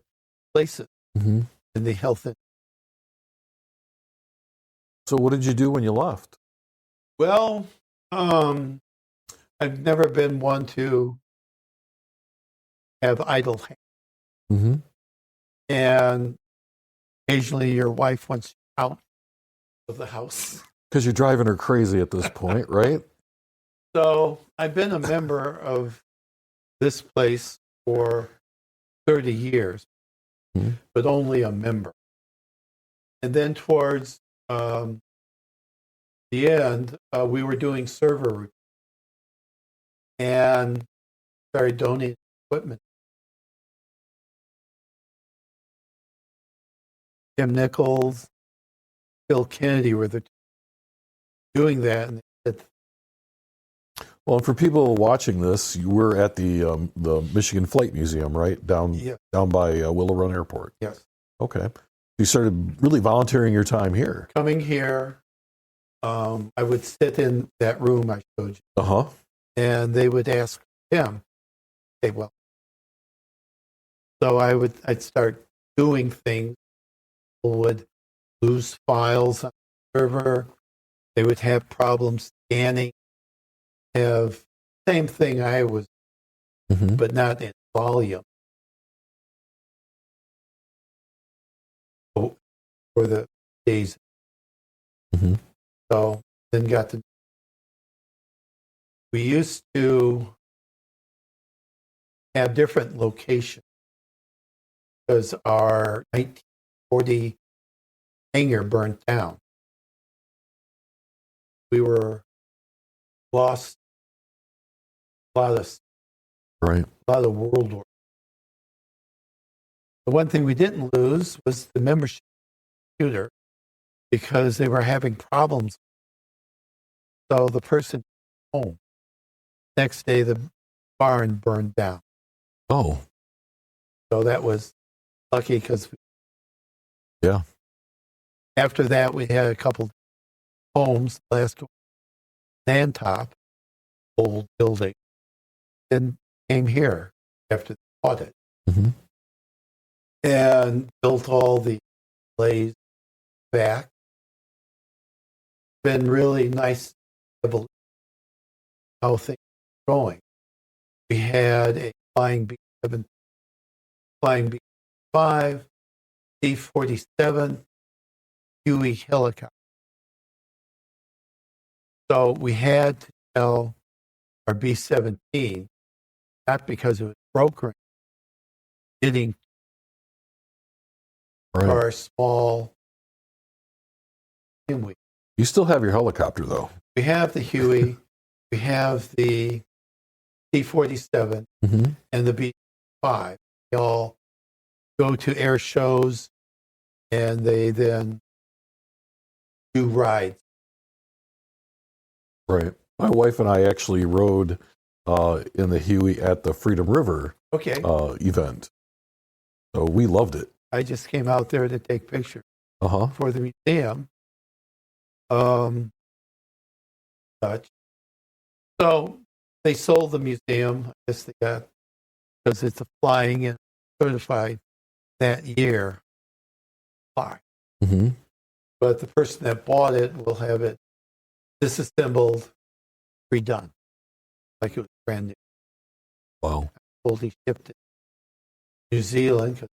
places Mm-hmm. in the health. So what did you do when you left? Well, I've never been one to have idle hands. Mm-hmm. And occasionally your wife wants you out of the house. Because you're driving her crazy at this point, right? So I've been a member of this place for 30 years, but only a member. And then towards the end, we were doing server and started donating equipment. Jim Nichols, Bill Kennedy were doing that. And they said, Well, and for people watching this, you were at the Michigan Flight Museum, right? Down by Willow Run Airport. yes. Okay. You started really volunteering your time here. Coming here, I would sit in that room I showed you, Uh-huh. and they would ask him, okay, well, so I'd start doing things. People would lose files on the server. They would have problems scanning. Have same thing I was, but not in volume. For the days. So then we used to have different locations because our 1940 hangar burnt down. We were lost a lot of World War. The one thing we didn't lose was the membership computer because they were having problems. So the person home. Next day, the barn burned down. Oh. So that was lucky because, after that, we had a couple homes, last Nantop, old building, and came here after the audit and built all the plays back. Been really nice how things are going. We had a flying B-7, flying B-5, C-47, Huey helicopter. So we had to tell our B-17, not because it was broken, getting our small Huey. You still have your helicopter, though. We have the Huey, we have the C-47, and the B-5. They all go to air shows, and they then do rides. Right. My wife and I actually rode in the Huey at the Freedom River event. So we loved it. I just came out there to take pictures for the museum. So they sold the museum. I guess they got, because it's a flying and certified that year. But the person that bought it will have it disassembled, redone, like it was brand new. Wow. Fully shipped it to New Zealand.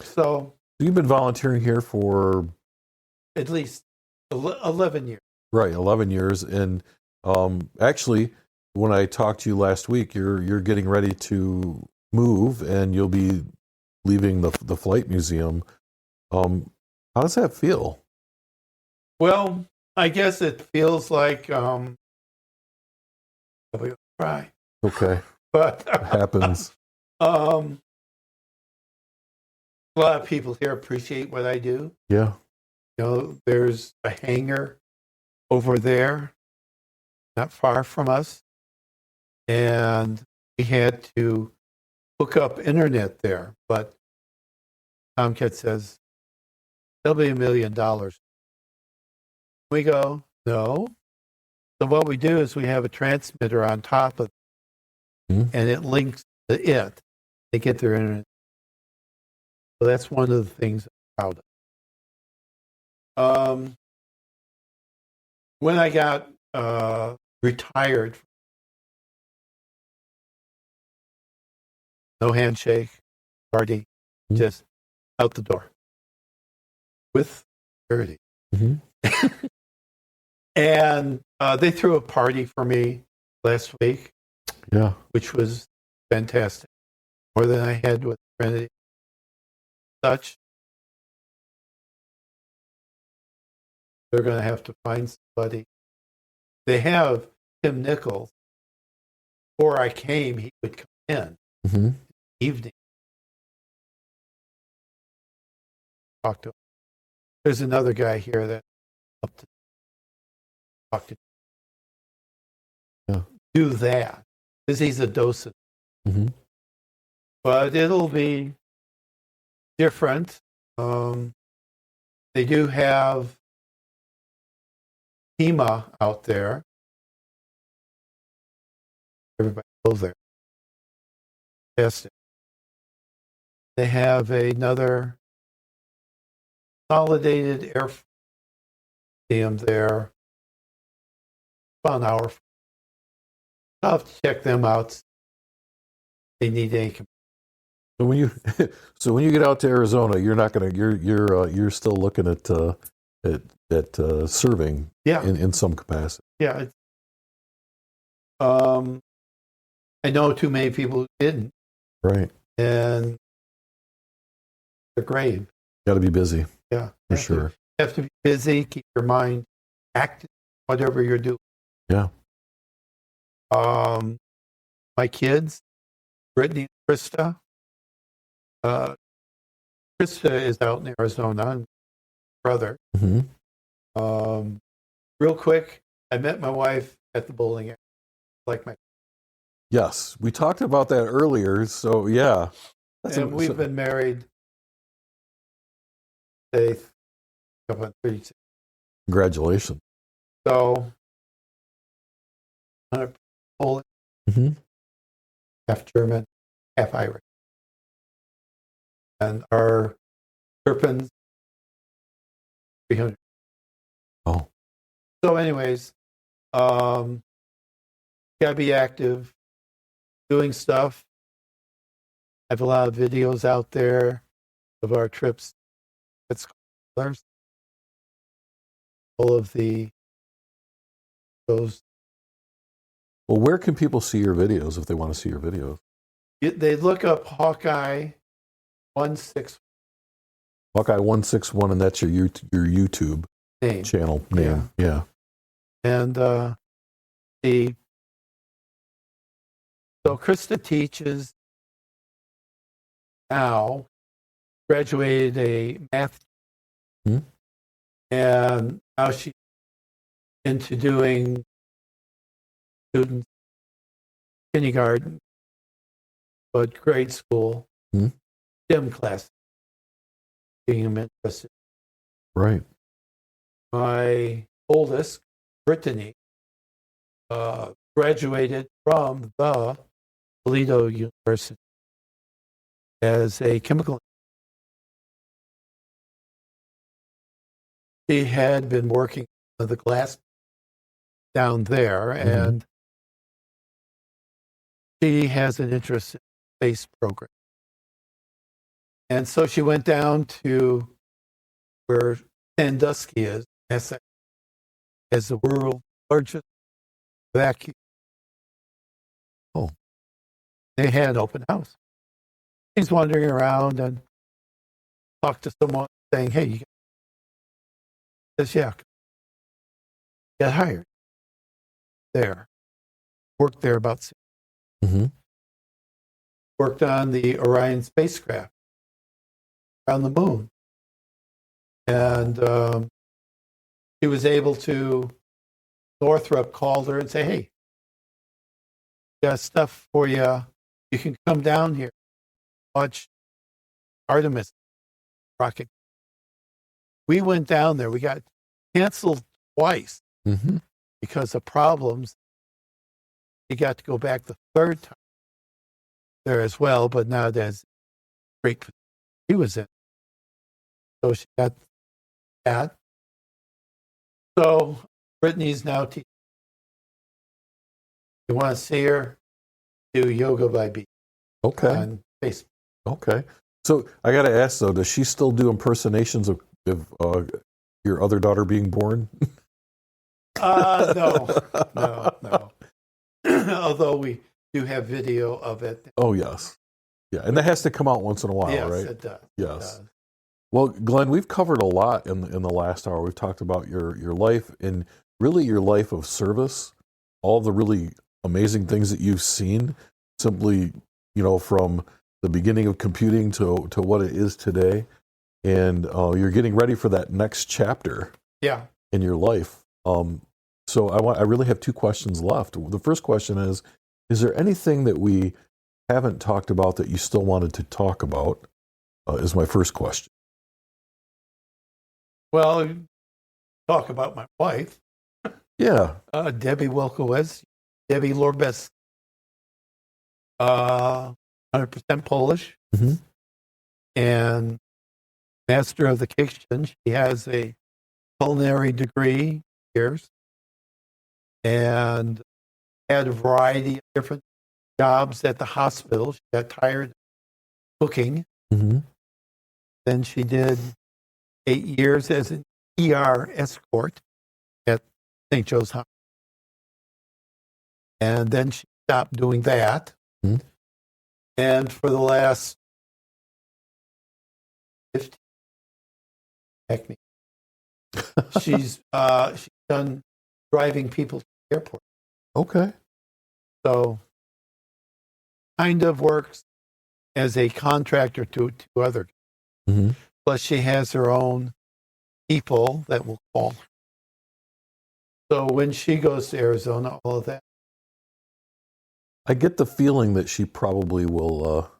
So you've been volunteering here for at least 11 years. Right, 11 years. And actually, when I talked to you last week, you're getting ready to move, and you'll be leaving the flight museum. How does that feel? Well, I guess it feels like we'll try. Okay, but it happens. A lot of people here appreciate what I do. Yeah. You know, there's a hangar over there, not far from us, and we had to hook up internet there. But Tomcat says, there'll be $1 million. We go, no. So what we do is we have a transmitter on top of it, and it links to it. They get their internet. So that's one of the things I'm proud of. When I got retired, no handshake, party, just out the door with security. Mhm. And they threw a party for me last week, Yeah. which was fantastic. More than I had with Trinity. Such. They're going to have to find somebody. They have Tim Nichols. Before I came, he would come in Mhm. evening. Talk to him. There's another guy here that up to talk to. Yeah. Do that because he's a docent. Mhm. But it'll be different. They do have HEMA out there. Everybody goes there. Test it. They have another consolidated air museum there. About an hour. I'll have to check them out. They need any. So when you so when you get out to Arizona, you're not gonna you're still looking at serving Yeah. in some capacity. Yeah. I know too many people who didn't, Right. and they're great. Got to be busy Yeah. for sure. You have to be busy, keep your mind active, whatever you're doing. Yeah. My kids, Brittany and Krista. Krista is out in Arizona, and brother. Mhm. Real quick, I met my wife at the bowling alley. Like my Yes, we talked about that earlier. So yeah, and we've been married. Say, up on 36. Congratulations. So, Polish, Mhm. half German, half Irish, and our Turpins, 300. Oh, So, anyways, gotta be active, doing stuff. I have a lot of videos out there of our trips. It's all of those. well, where can people see your videos if they want to see your videos? They look up Hawkeye 16 Hawkeye 161, and that's your YouTube name. channel name. Yeah. And so Krista teaches now, graduated a math, and now she's into doing students kindergarten, but grade school, STEM class, being interested. Right. My oldest, Brittany, graduated from the Toledo University as a chemical. She had been working on the glass down there, and she has an interest in space program. And so she went down to where Sandusky is, as the world's largest vacuum. Oh. They had an open house. He's wandering around and talked to someone saying, hey, you says, yeah. Got hired there. Worked there about 6 Worked on the Orion spacecraft around the moon. And he was able to, Northrop called her and say, hey, got stuff for you. You can come down here, watch Artemis rocket. We went down there. We got canceled twice because of problems. He got to go back the third time there as well, but now there's great. He was in. So she got that. So Brittany's now teaching. You want to see her? Do yoga by beat. Okay. On Facebook. Okay. So I got to ask though, does she still do impersonations of your other daughter being born? No. Although we do have video of it. Oh, yes. Yeah, and that has to come out once in a while, Yes, right? it does. Yes. It does. Well, Glenn, we've covered a lot in the last hour. We've talked about your life and really your life of service, all the really amazing things that you've seen, simply, from the beginning of computing to what it is today. And you're getting ready for that next chapter in your life. So I really have two questions left. The first question is there anything that we haven't talked about that you still wanted to talk about? Is my first question. Well, talk about my wife. Yeah. Debbie Wilkewitz, Debbie Lorbes, 100% Polish, and master of the kitchen. She has a culinary degree, years, and had a variety of different jobs at the hospital. She got tired of cooking. Then she did 8 years as an ER escort at St. Joe's Hospital. And then she stopped doing that. And for the last 15 technique, she's done driving people to the airport. Okay. So kind of works as a contractor to other. Plus she has her own people that will call her. So when she goes to Arizona, all of that. I get the feeling that she probably will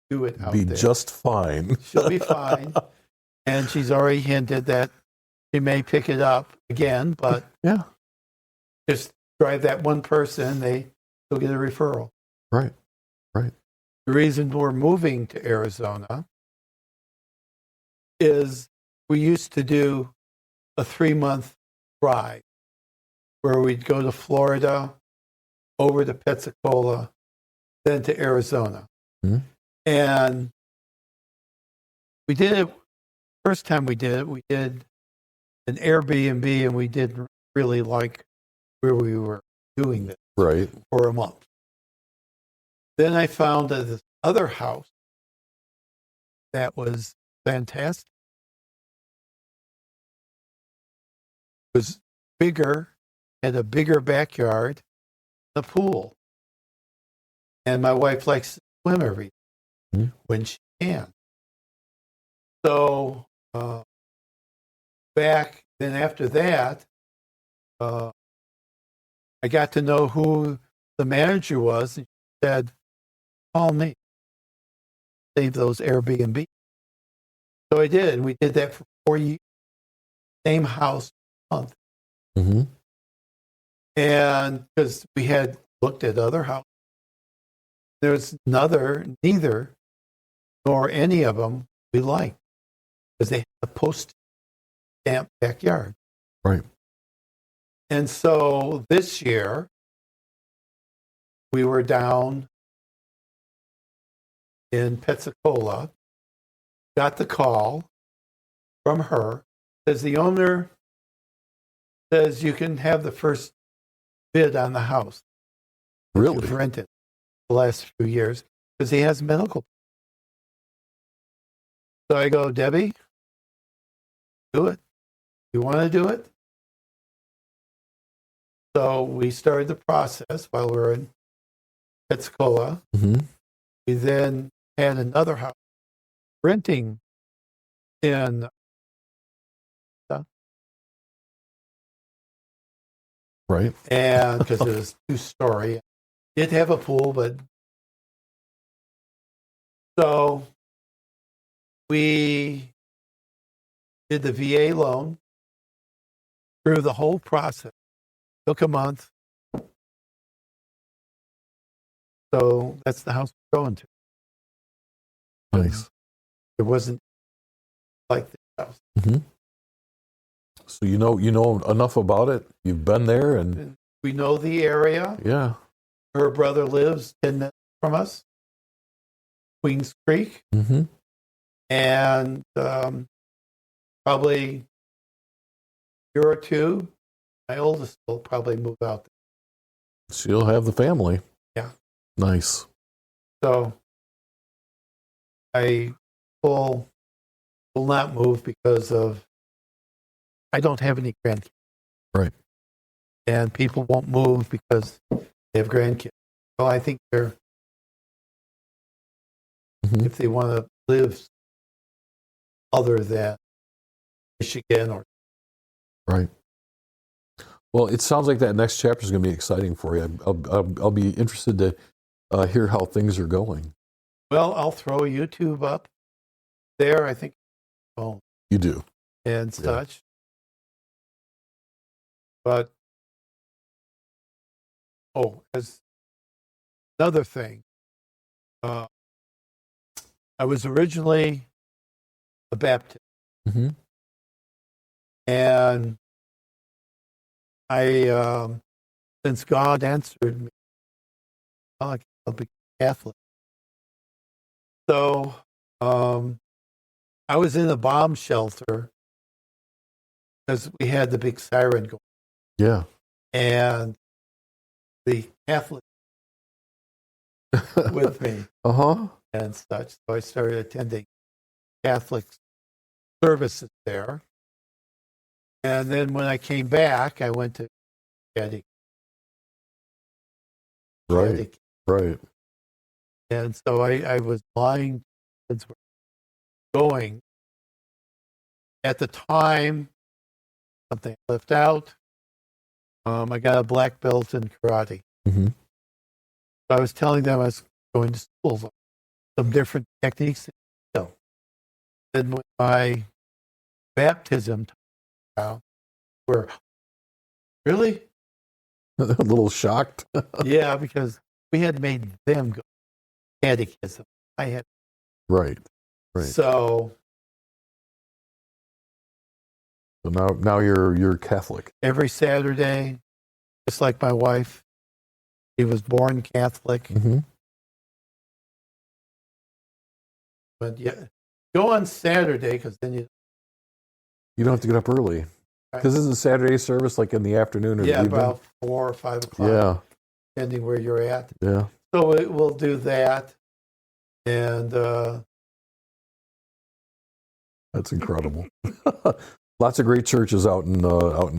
Do it out be there. just fine. She'll be fine. And she's already hinted that she may pick it up again, but Yeah. just drive that one person, they'll get a referral. Right. The reason we're moving to Arizona is we used to do a 3-month ride where we'd go to Florida, over to Pensacola, then to Arizona. And we did it, first time we did an Airbnb, and we didn't really like where we were doing this Right. for a month. Then I found this other house that was fantastic. It was bigger, had a bigger backyard, a pool. And my wife likes to swim every day when she can. So back then after that, I got to know who the manager was, and she said, call me. Save those Airbnb. So I did, and we did that for 4 years. Same house month. And because we had looked at other houses, there's neither nor any of them we liked, because they had a post stamp backyard. Right. And so this year, we were down in Pensacola, got the call from her, says the owner says you can have the first bid on the house. Really? We've rented the last few years because he has medical. So I go, Debbie, do it. You want to do it? So we started the process while we were in Pensacola. We then had another house renting in Right. and because it was 2-story, did have a pool, but so we did the VA loan through the whole process. Took a month. So that's the house we're going to. Nice. It wasn't like this house. So you know enough about it. You've been there, and We know the area. yeah. Her brother lives 10 minutes from us, Queens Creek, and probably year or two, my oldest will probably move out. So you'll have the family. Yeah. Nice. So I will not move because of I don't have any grandkids. Right. And people won't move because they have grandkids. Well, I think they're Mhm. if they want to live other than Michigan or Right. Well, it sounds like that next chapter is going to be exciting for you. I'll be interested to hear how things are going. well, I'll throw YouTube up there, I think, You do. and such. But as another thing, I was originally a Baptist, Mm-hmm. and I, since God answered me, I'll be Catholic. So I was in a bomb shelter because we had the big siren going, Yeah. and the Catholic with me Uh-huh. and such. So I started attending Catholic services there. And then when I came back, I went to Catholic. Right. Right. And so I was lying since we're going. At the time, something I left out. I got a black belt in karate. Mm-hmm. So I was telling them I was going to school, some different techniques. So then with my baptism, we're really? A little shocked. Yeah, because we had made them go catechism. I had Right. Right. so now you're Catholic. every Saturday, just like my wife, she was born Catholic. Mm-hmm. But yeah, go on Saturday because then you You don't have to get up early. Because this is a Saturday service like in the afternoon or the evening. about 4 or 5 o'clock, Yeah. depending where you're at. Yeah. So we'll do that, and That's incredible. Lots of great churches out in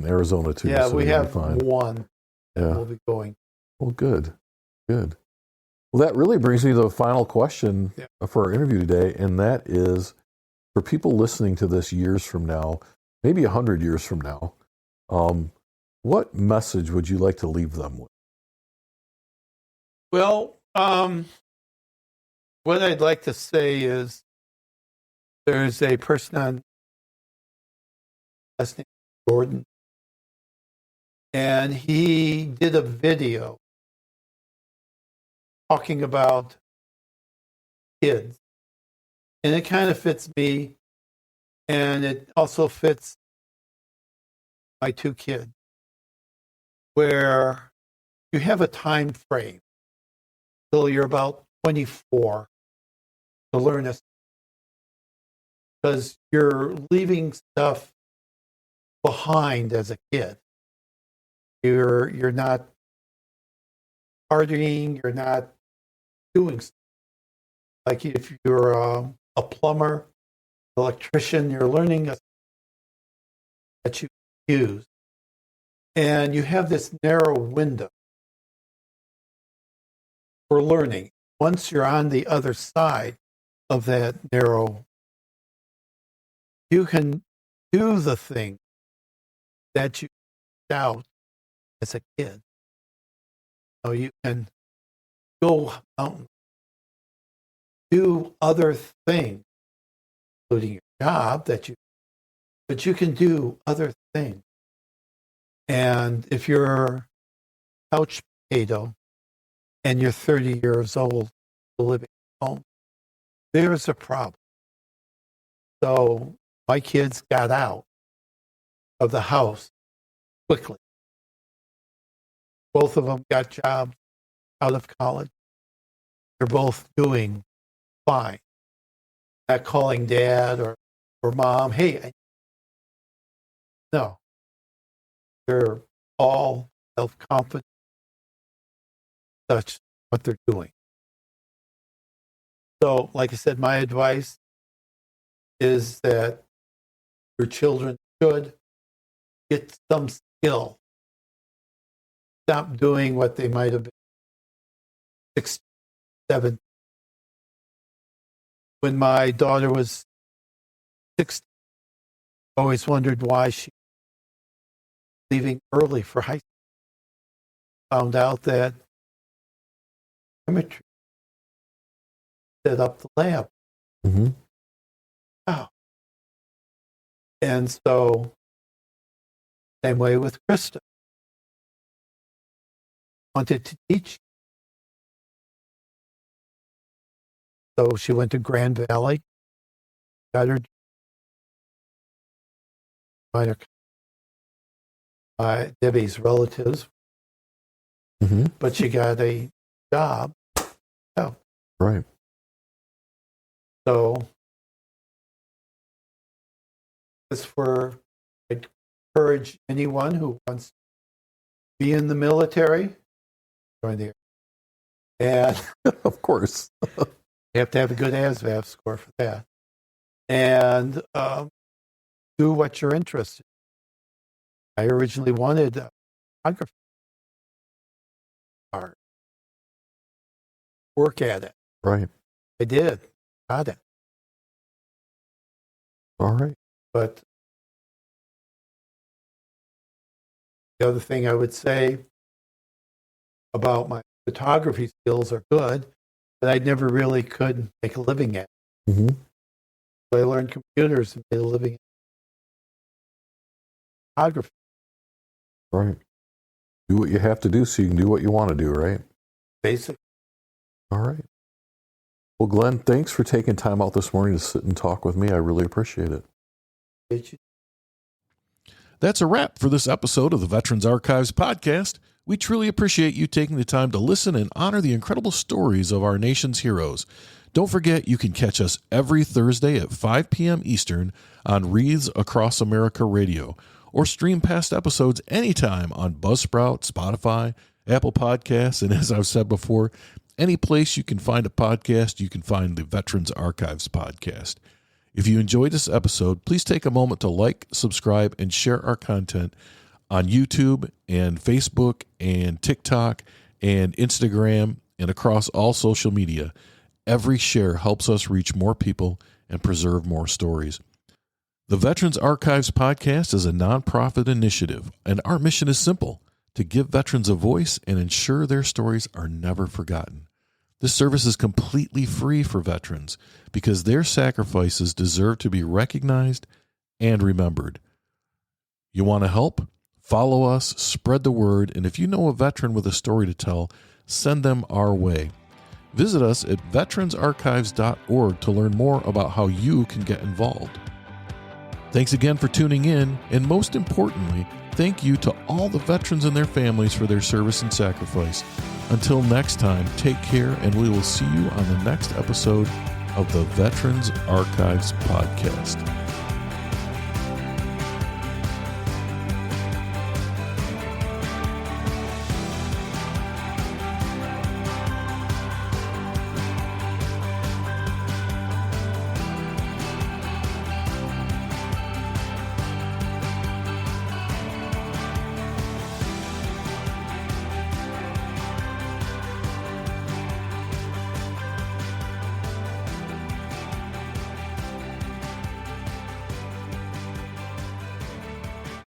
Arizona too. yeah, so we you'll be have fine. one. Yeah. We'll be going. Well, good. Good. Well, that really brings me to the final question for our interview today, and that is for people listening to this years from now, maybe 100 years from now, what message would you like to leave them with? Well, what I'd like to say is there's a person on last name Jordan, and he did a video talking about kids, and it kind of fits me, and it also fits my 2 kids, where you have a time frame till you're about 24 to learn this, because you're leaving stuff behind as a kid. You're not partying, you're not doing stuff. Like if you're a plumber, electrician, you're learning that you use. And you have this narrow window for learning. Once you're on the other side of that narrow, you can do the thing that you doubt as a kid. So you can go out and do other things, including your job but you can do other things. And if you're a couch potato and you're 30 years old living at home, there's a problem. So my kids got out of the house quickly. Both of them got jobs out of college. They're both doing fine. Not calling dad or mom, hey, no. they're all self-confident, such what they're doing. So, like I said, my advice is that your children should get some skill. Stop doing what they might have been 6, 7. When my daughter was 6, I always wondered why she was leaving early for high school. Found out that chemistry set up the lab. Mm-hmm. Wow. And so, same way with Krista. Wanted to teach. So she went to Grand Valley, got her Debbie's relatives, Mm-hmm. but she got a job. Oh, Right. so this for I'd encourage anyone who wants to be in the military, join the and Of course. you have to have a good ASVAB score for that. And do what you're interested in. I originally wanted photography art. Work at it. Right. I did. Got it. All right. But the other thing I would say about my photography skills are good, but I never really could make a living at it. Mm-hmm. So I learned computers and made a living in photography. Right. Do what you have to do so you can do what you want to do, right? Basically. All right. Well, Glenn, thanks for taking time out this morning to sit and talk with me. I really appreciate it. That's a wrap for this episode of the Veterans Archives podcast. We truly appreciate you taking the time to listen and honor the incredible stories of our nation's heroes. Don't forget, you can catch us every Thursday at 5 p.m. Eastern on Wreaths Across America Radio, or stream past episodes anytime on Buzzsprout, Spotify, Apple Podcasts, and as I've said before, any place you can find a podcast, you can find the Veterans Archives podcast. If you enjoyed this episode, please take a moment to like, subscribe, and share our content on YouTube and Facebook and TikTok and Instagram and across all social media. Every share helps us reach more people and preserve more stories. The Veterans Archives podcast is a nonprofit initiative, and our mission is simple: to give veterans a voice and ensure their stories are never forgotten. This service is completely free for veterans because their sacrifices deserve to be recognized and remembered. You want to help? Follow us, spread the word, and if you know a veteran with a story to tell, send them our way. Visit us at veteransarchives.org to learn more about how you can get involved. Thanks again for tuning in, and most importantly, thank you to all the veterans and their families for their service and sacrifice. Until next time, take care, and we will see you on the next episode of the Veterans Archives Podcast.